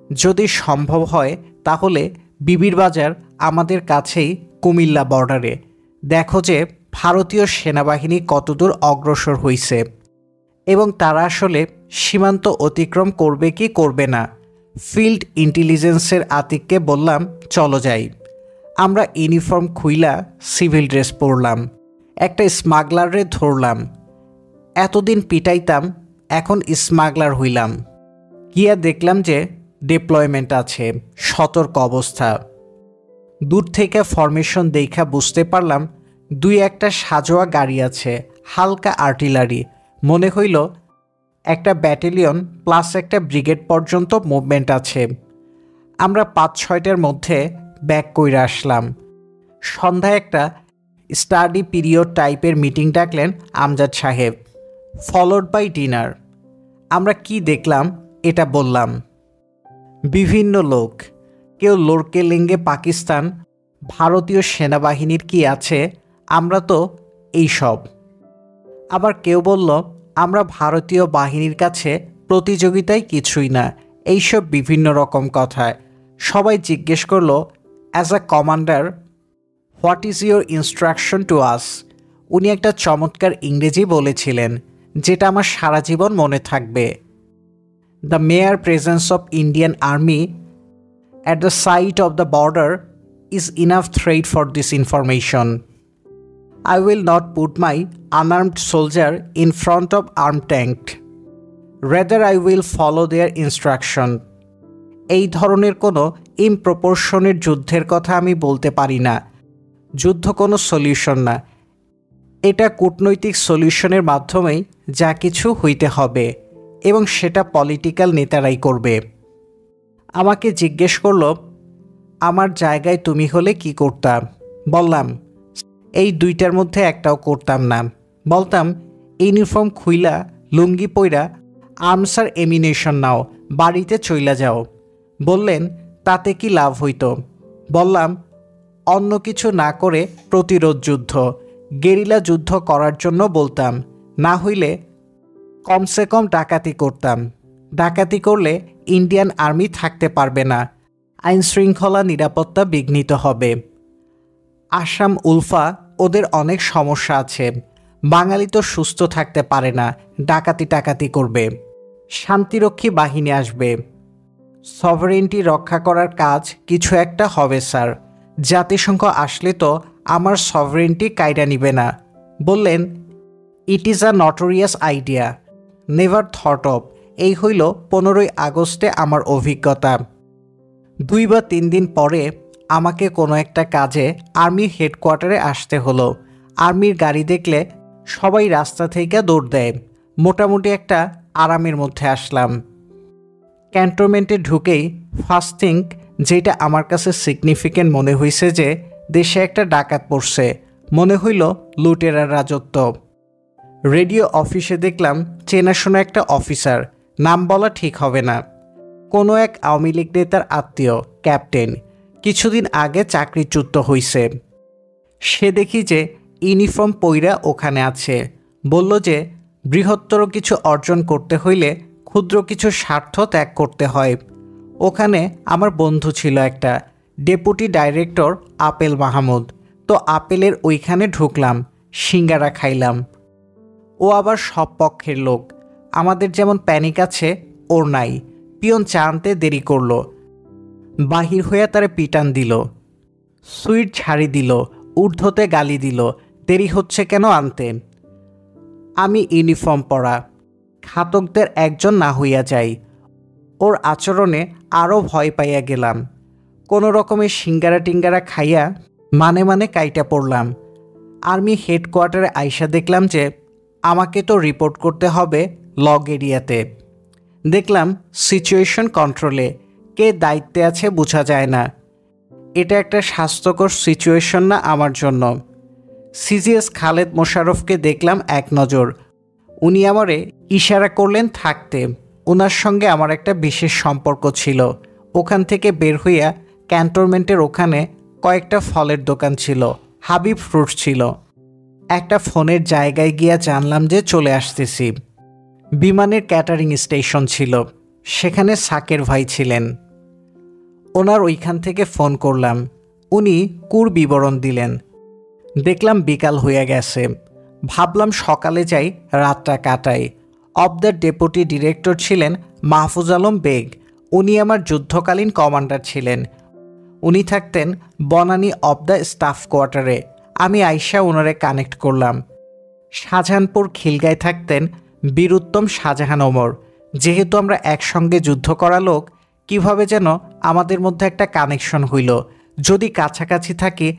যদি সম্ভব হয় তাহলে বিবির বাজার আমাদের কাছেই কুমিল্লা বর্ডারে দেখো যে ভারতীয় সেনাবাহিনী কতদূর অগ্রসর হইছে এবং তারা আসলে সীমান্ত অতিক্রম করবে কি করবে না। ফিল্ড ইন্টেলিজেন্সের আতিককে বললাম, চলো যাই। আমরা ইউনিফর্ম খুইলা সিভিল ড্রেস পরলাম, একটা স্মাগলারে ধরলাম। এতদিন পিটাইতাম, এখন স্মাগলার হইলাম। গিয়া দেখলাম যে ডিপ্লয়মেন্ট আছে, সতর্ক অবস্থা। দূর থেকে ফরমেশন দেখা বুঝতে পারলাম 2-1টা সাজোয়া গাড়ি আছে, হালকা আর্টিলারি। মনে হইল একটা ব্যাটালিয়ন প্লাস একটা ব্রিগেড পর্যন্ত মুভমেন্ট আছে। আমরা 5-6টার মধ্যে ব্যাক কইরা আসলাম। সন্ধ্যায় একটা স্টাডি পিরিয়ড টাইপের মিটিং ডাকলেন আমজাদ সাহেব, ফলোড বাই ডিনার। আমরা কি দেখলাম এটা বললাম। বিভিন্ন লোক, কেউ লড়কে লেঙ্গে পাকিস্তান, ভারতীয় সেনাবাহিনীর কি আছে, আমরা তো এইসব। আবার কেউ বলল, আমরা ভারতীয় বাহিনীর কাছে প্রতিযোগিতায় কিছুই না, এইসব বিভিন্ন রকম কথায়। সবাই জিজ্ঞেস করলো, as a commander what is your instruction to us. উনি একটা চমৎকার ইংরেজি বলেছিলেন, যেটা আমার সারা জীবন মনে থাকবে। The mere presence of Indian army at the site of the border is enough threat for this information. I will not put my unarmed soldier in front of armed tank. Rather I will follow their instruction. এই ধরনের কোনো ইমপ্রপোর্শনের যুদ্ধের কথা আমি বলতে পারি না। যুদ্ধ কোনো সলিউশন না, এটা কূটনৈতিক সলিউশনের মাধ্যমেই যা কিছু হইতে হবে এবং সেটা পলিটিক্যাল নেতারাই করবে। আমাকে জিজ্ঞেস করলো, আমার জায়গায় তুমি হলে কি করতাম? বললাম, এই 2টার মধ্যে একটাও করতাম না। বলতাম, ইউনিফর্ম খুইলা লুঙ্গি পইরা আর্মস আর এমিনেশন নাও, বাড়িতে চইলা যাও। বললেন, তাতে কি লাভ হইতো? বললাম, অন্য কিছু না করে প্রতিরোধ যুদ্ধ, গেরিলা যুদ্ধ করার জন্য বলতাম। না হইলে কমসে কম ডাকাতি করতাম। ডাকাতি করলে ইন্ডিয়ান আর্মি থাকতে পারবে না, আইন শৃঙ্খলা নিরাপত্তা বিঘ্নিত হবে। আসাম উলফা, ওদের অনেক সমস্যা আছে। বাঙালি তো সুস্থ থাকতে পারে না, ডাকাতি টাকাতি করবে। শান্তিরক্ষী বাহিনী আসবে, সভারেন্টি রক্ষা করার কাজ কিছু একটা হবে স্যার। জাতিসংঘ আসলে তো আমার সভারেন্টি কায়রা নিবে না। বললেন, it is a notorious idea, never thought of. এই হইল 15ই আগস্টে আমার অভিজ্ঞতা। 2 বা 3 দিন পরে আমাকে কোনো একটা কাজে আর্মির হেডকোয়ার্টারে আসতে হলো। আর্মির গাড়ি দেখলে সবাই রাস্তা থেকে দৌড় দেয়। মোটামুটি একটা আরামের মধ্যে আসলাম। ক্যান্টনমেন্টে ঢুকেই ফার্স্ট থিং যেটা আমার কাছে সিগনিফিক্যান্ট মনে হয়েছে যে দেশে একটা ডাকাত পড়ছে। মনে হইল লুটেরার রাজত্ব। রেডিও অফিসে দেখলাম চেনাশোনা একটা অফিসার, নাম বলা ঠিক হবে না, কোনো এক আওয়ামী লীগ নেতার আত্মীয়, ক্যাপ্টেন, কিছুদিন আগে চাকরিচ্যুত হইছে। সে দেখি যে ইউনিফর্ম পইরা ওখানে আছে। বলল যে বৃহত্তর কিছু অর্জন করতে হইলে ক্ষুদ্র কিছু স্বার্থ ত্যাগ করতে হয়। ওখানে আমার বন্ধু ছিল একটা, ডেপুটি ডাইরেক্টর আপেল মাহমুদ। তো আপেলের ওইখানে ঢুকলাম, সিঙ্গারা খাইলাম। ও আবার সব পক্ষের লোক, আমাদের যেমন প্যানিক আছে ওর নাই। পিয়ন চা আনতে দেরি করলো, বাহির হইয়া তারে পিটান দিল, সুইট ঝাড়ি দিল, ঊর্ধ্বতে গালি দিল, দেরি হচ্ছে কেন আনতে। আমি ইউনিফর্ম পরা, ঘাতকদের একজন না হইয়া যাই। ওর আচরণে আরও ভয় পাইয়া গেলাম। কোনো রকমের সিঙ্গারা টিঙ্গারা খাইয়া মানে কাইটা পড়লাম। আর্মি হেডকোয়ার্টারে আইসা দেখলাম যে আমাকে তো রিপোর্ট করতে হবে লগ এরিয়াতে। দেখলাম সিচুয়েশন কন্ট্রোলে, কে দায়িত্বে আছে বোঝা যায় না। এটা একটা স্বাস্থ্যকর সিচুয়েশন না আমার জন্য। সিজিএস খালেদ মোশাররফকে দেখলাম এক নজর। উনি আমারে ইশারা করলেন থাকতে। ওনার সঙ্গে আমার একটা বিশেষ সম্পর্ক ছিল। ওখান থেকে বের হইয়া ক্যান্টনমেন্টের ওখানে কয়েকটা ফলের দোকান ছিল, হাবিব ফ্রুটস ছিল। একটা ফোনের জায়গায় গিয়া জানলাম যে চলে আসতেছি। বিমানের ক্যাটারিং স্টেশন ছিল, সেখানে সাকের ভাই ছিলেন। ওনার ওইখান থেকে ফোন করলাম, উনি কুর বিবরণ দিলেন। দেখলাম বিকাল হইয়া গেছে, ভাবলাম সকালে যাই, রাতটা কাটাই। অব দ্য ডেপুটি ডিরেক্টর ছিলেন মাহফুজ আলম বেগ। উনি আমার যুদ্ধকালীন কমান্ডার ছিলেন। উনি থাকতেন বনানী অব দ্য স্টাফ কোয়ার্টারে। আমি আইসা ওনারে কানেক্ট করলাম। শাহজাহানপুর খিলগায় থাকতেন বীরুত্তম শাহজাহান ওমর। যেহেতু আমরা একসঙ্গে যুদ্ধ করা লোক, কিভাবে যেন আমাদের মধ্যে একটা কানেকশন হইল। যদি কাছাকাছি থাকি,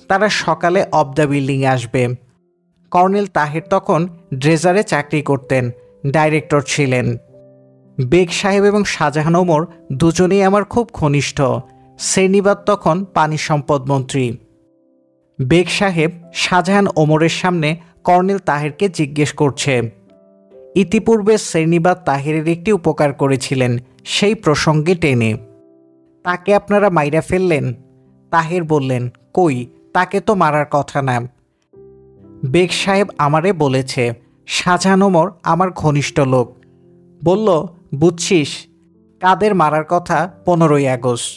তারা সকালে অব দ্য বিল্ডিংয়ে আসবে। কর্নেল তাহের তখন ড্রেজারে চাকরি করতেন, ডাইরেক্টর ছিলেন। বেগ সাহেব এবং শাহজাহান ওমর দুজনেই আমার খুব ঘনিষ্ঠ। শ্রেণীবাদ তখন পানি সম্পদ মন্ত্রী। বেগ সাহেব শাহজাহান ওমরের সামনে কর্নেল তাহেরকে জিজ্ঞেস করছে। ইতিপূর্বে শ্রেণীবাদ তাহেরের একটি উপকার করেছিলেন, সেই প্রসঙ্গে টেনে। তাকে আপনারা মাইরা ফেললেন? তাহের বললেন, কই, তাকে তো মারার কথা না। বেগ সাহেব আমারে বলেছে, শাহজাহান ওমর আমার ঘনিষ্ঠ লোক। বলল, বুঝছিস, কাদের মারার কথা 15ই আগস্ট।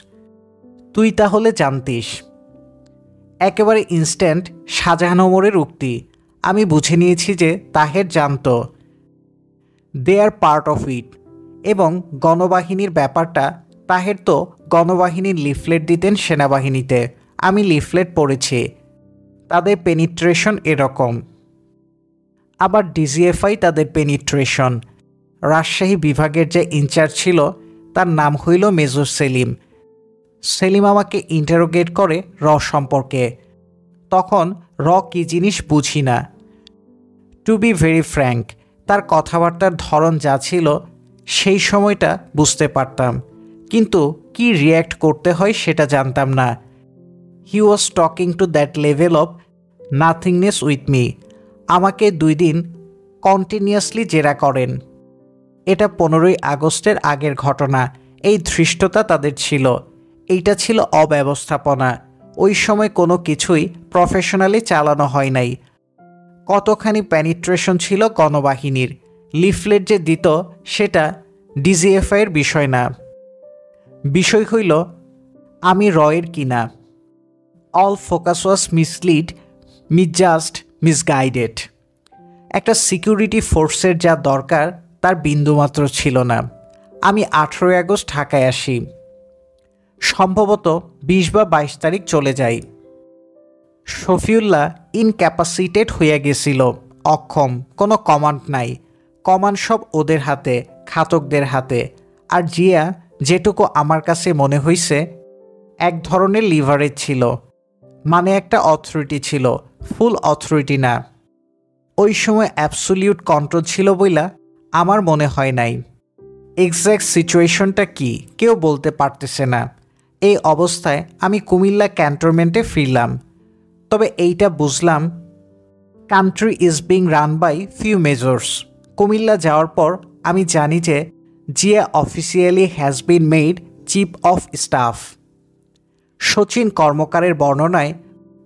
তুই তাহলে জানতিস। একেবারে ইনস্ট্যান্ট শাহজাহান ওমরের উক্তি। আমি বুঝে নিয়েছি যে তাহের জানত। দে আর পার্ট অফ ইট। এবং গণবাহিনীর ব্যাপারটা, তাহের তো গণবাহিনীর লিফলেট দিতেন সেনাবাহিনীতে। আমি লিফলেট পড়েছি। তাদের পেনিট্রেশন এরকম। আবার ডিজিএফআই তাদের পেনিট্রেশন। রাজশাহী বিভাগের যে ইনচার্জ ছিল, তার নাম হইল মেজর সেলিম। সেলিম আমাকে ইন্টারোগেট করে সম্পর্কে। তখন কি জিনিস বুঝি না। টু বি ভেরি ফ্র্যাঙ্ক, তার কথাবার্তার ধরন যা ছিল, সেই সময়টা বুঝতে পারতাম, কিন্তু কি রিয়্যাক্ট করতে হয় সেটা জানতাম না। He was talking to that level of nothingness with me. আমাকে 2 দিন কন্টিনিউয়াসলি জেরা করেন। এটা 15ই আগস্টের আগের ঘটনা। এই ধৃষ্টতা তাদের ছিল। এইটা ছিল অব্যবস্থাপনা। ওই সময় কোনো কিছুই প্রফেশনালি চালানো হয় নাই। কতখানি পেনিট্রেশন ছিল গণবাহিনীর। লিফলেট যে দিত, সেটা ডিজিএফআইয়ের বিষয় না। বিষয় হইল আমি রয়ের কিনা। অল ফোকাস ওয়াজ মিসলিড, জাস্ট মিসগাইডেড। একটা সিকিউরিটি ফোর্সের যা দরকার তার বিন্দুমাত্র ছিল না। আমি 18ই আগস্ট ঢাকায় আসি। সম্ভবত 20 বা 22 তারিখ চলে যাই। শফিউল্লাহ ইনক্যাপাসিটেড হইয়া গেছিল, অক্ষম, কোনো কমান্ড নাই। কমান্ড সব ওদের হাতে, ঘাতকদের হাতে। আর জিয়া, যেটুকু আমার কাছে মনে হইছে, এক ধরনের লিভারেজ ছিল, মানে একটা অথরিটি ছিল, ফুল অথরিটি না। ওই সময় অ্যাবসোলিউট কন্ট্রোল ছিল বইলা আমার মনে হয় নাই। এক্স্যাক্ট সিচুয়েশনটা কি কেউ বলতে পারতেছে না। এই অবস্থায় আমি কুমিল্লা ক্যান্টনমেন্টে ফিরলাম। তবে এইটা বুঝলাম, country is being run by few majors. Comilla যাওয়ার পর আমি জানি যে Zia officially has been made chief of staff. Sachin কর্মকারের বর্ণনায়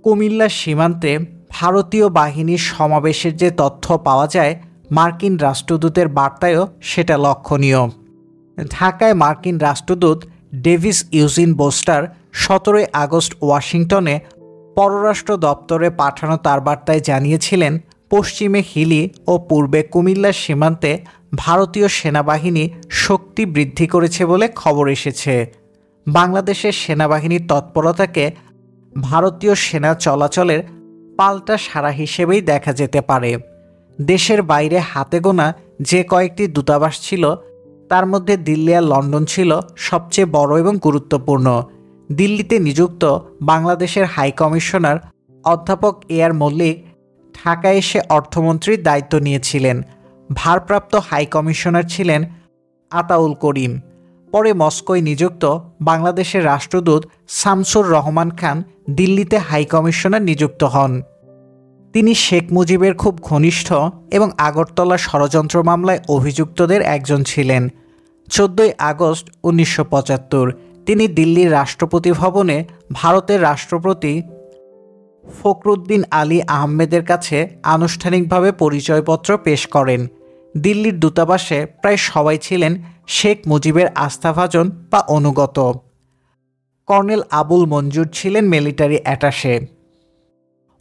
কুমিল্লা সীমান্তে ভারতীয় বাহিনীর সমাবেশের যে তথ্য পাওয়া যায়, মার্কিন রাষ্ট্রদূতের বার্তায়ও সেটা লক্ষণীয়। ঢাকায় মার্কিন রাষ্ট্রদূত ডেভিস ইউজিন বোস্টার 17ই আগস্ট ওয়াশিংটনে পররাষ্ট্র দপ্তরে পাঠানো তার বার্তায় জানিয়েছিলেন, পশ্চিমে হিলি ও পূর্বে কুমিল্লার সীমান্তে ভারতীয় সেনাবাহিনী শক্তি বৃদ্ধি করেছে বলে খবর এসেছে। বাংলাদেশের সেনাবাহিনীর তৎপরতাকে ভারতীয় সেনা চলাচলের পাল্টা সাড়া হিসেবেই দেখা যেতে পারে। দেশের বাইরে হাতে গোনা যে কয়েকটি দূতাবাস ছিল, তার মধ্যে দিল্লি আর লন্ডন ছিল সবচেয়ে বড় এবং গুরুত্বপূর্ণ। দিল্লিতে নিযুক্ত বাংলাদেশের হাইকমিশনার অধ্যাপক এ.আর মল্লিক ঢাকায় এসে অর্থমন্ত্রীর দায়িত্ব নিয়েছিলেন। ভারপ্রাপ্ত হাইকমিশনার ছিলেন আতাউল করিম। পরে মস্কোয় নিযুক্ত বাংলাদেশের রাষ্ট্রদূত শামসুর রহমান খান দিল্লিতে হাইকমিশনার নিযুক্ত হন। তিনি শেখ মুজিবের খুব ঘনিষ্ঠ এবং আগরতলা ষড়যন্ত্র মামলায় অভিযুক্তদের একজন ছিলেন। 14 আগস্ট 1975 তিনি দিল্লির রাষ্ট্রপতি ভবনে ভারতের রাষ্ট্রপতি ফখরুদ্দিন আলী আহমেদের কাছে আনুষ্ঠানিকভাবে পরিচয়পত্র পেশ করেন। দিল্লির দূতাবাসে প্রায় সবাই ছিলেন শেখ মুজিবের আস্থাভাজন বা অনুগত। কর্নেল আবুল মঞ্জুর ছিলেন মিলিটারি অ্যাটাশে।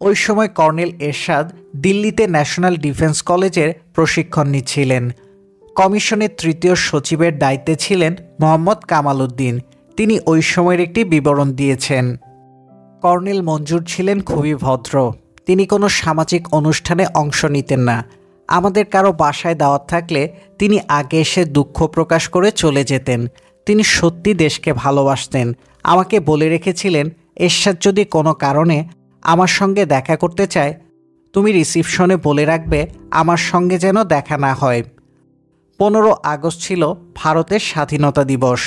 ওই সময় কর্নেল এরশাদ দিল্লিতে ন্যাশনাল ডিফেন্স কলেজের প্রশিক্ষণ নিচ্ছিলেন। কমিশনের তৃতীয় সচিবের দায়িত্বে ছিলেন মোহাম্মদ কামাল উদ্দিন। তিনি ওই সময়ের একটি বিবরণ দিয়েছেন। কর্নেল মঞ্জুর ছিলেন খুবই ভদ্র। তিনি কোনো সামাজিক অনুষ্ঠানে অংশ নিতেন না। আমাদের কারো বাসায় দাওয়াত থাকলে তিনি আগে এসে দুঃখ প্রকাশ করে চলে যেতেন। তিনি সত্যি দেশকে ভালোবাসতেন। আমাকে বলে রেখেছিলেন, এরশাদ যদি কোনো কারণে আমার সঙ্গে দেখা করতে চায়, তুমি রিসিপশনে বলে রাখবে আমার সঙ্গে যেন দেখা না হয়। 15 আগস্ট ছিল ভারতের স্বাধীনতা দিবস।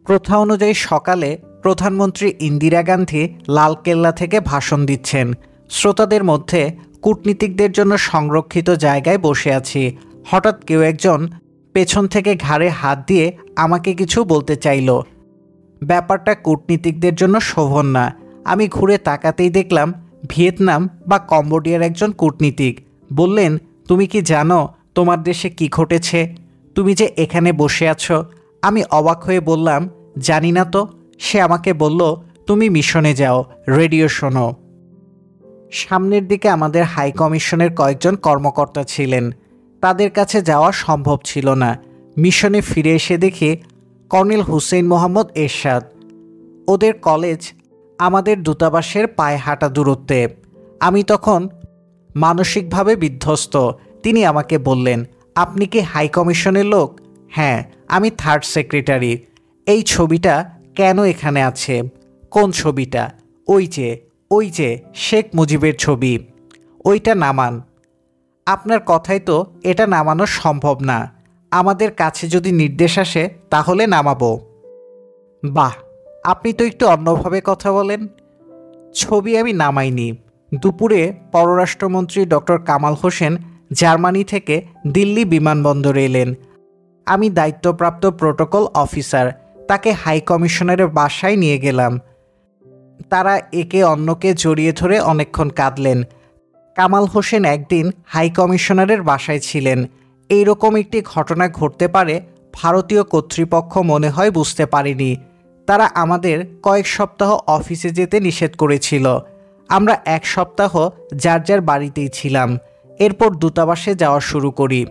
প্রথা অনুযায়ী সকালে প্রধানমন্ত্রী ইন্দিরা গান্ধী লালকেল্লা থেকে ভাষণ দিচ্ছেন। শ্রোতাদের মধ্যে কূটনীতিকদের জন্য সংরক্ষিত জায়গায় বসে আছি। হঠাৎ কেউ একজন পেছন থেকে ঘাড়ে হাত দিয়ে আমাকে কিছু বলতে চাইল। ব্যাপারটা কূটনীতিকদের জন্য শোভন না। আমি ঘুরে তাকাতেই দেখলাম ভিয়েতনাম বা কম্বোডিয়ার একজন কূটনীতিক। বললেন, তুমি কি জানো তোমার দেশে কি ঘটেছে? তুমি যে এখানে বসে আছো। আমি অবাক হয়ে বললাম, জানি না তো। সে আমাকে বলল, তুমি মিশনে যাও, রেডিও শোনো। সামনের দিকে আমাদের হাই কমিশনের কয়েকজন কর্মকর্তা ছিলেন। তাদের কাছে যাওয়া সম্ভব ছিল না। মিশনে ফিরে এসে দেখি কর্নেল হুসেইন মোহাম্মদ এরশাদ। ওদের কলেজ আমাদের দূতাবাসের পায়ে হাঁটা দূরত্বে। আমি তখন মানসিকভাবে বিধ্বস্ত। তিনি আমাকে বললেন, আপনি কি হাই কমিশনের লোক? হ্যাঁ, আমি 3rd সেক্রেটারি। এই ছবিটা কেন এখানে আছে? কোন ছবিটা? ওই যে শেখ মুজিবের ছবি। ওইটা নামান। আপনার কথাই তো এটা নামানো সম্ভব না। আমাদের কাছে যদি নির্দেশ আসে তাহলে নামাবো। বাহ, আপনি তো একটু অন্যভাবে কথা বলেন। ছবি আমি নামাইনি। দুপুরে পররাষ্ট্রমন্ত্রী ডক্টর কামাল হোসেন জার্মানি থেকে দিল্লি বিমানবন্দরে এলেন। আমি দায়িত্বপ্রাপ্ত প্রোটোকল অফিসার। তাকে হাই কমিশনারের বাসায় নিয়ে গেলাম। তারা একে অন্যকে জড়িয়ে ধরে অনেকক্ষণ কাঁদলেন। কামাল হোসেন একদিন হাই কমিশনারের বাসায় ছিলেন। এইরকম একটি ঘটনা ঘটতে পারে ভারতীয় কর্তৃপক্ষ মনে হয় বুঝতে পারেনি। তারা আমাদের কয়েক সপ্তাহ অফিসে যেতে নিষেধ করেছিল। আমরা 1 সপ্তাহ যার যার বাড়িতেই ছিলাম। এরপর দূতাবাসে যাওয়া শুরু করি।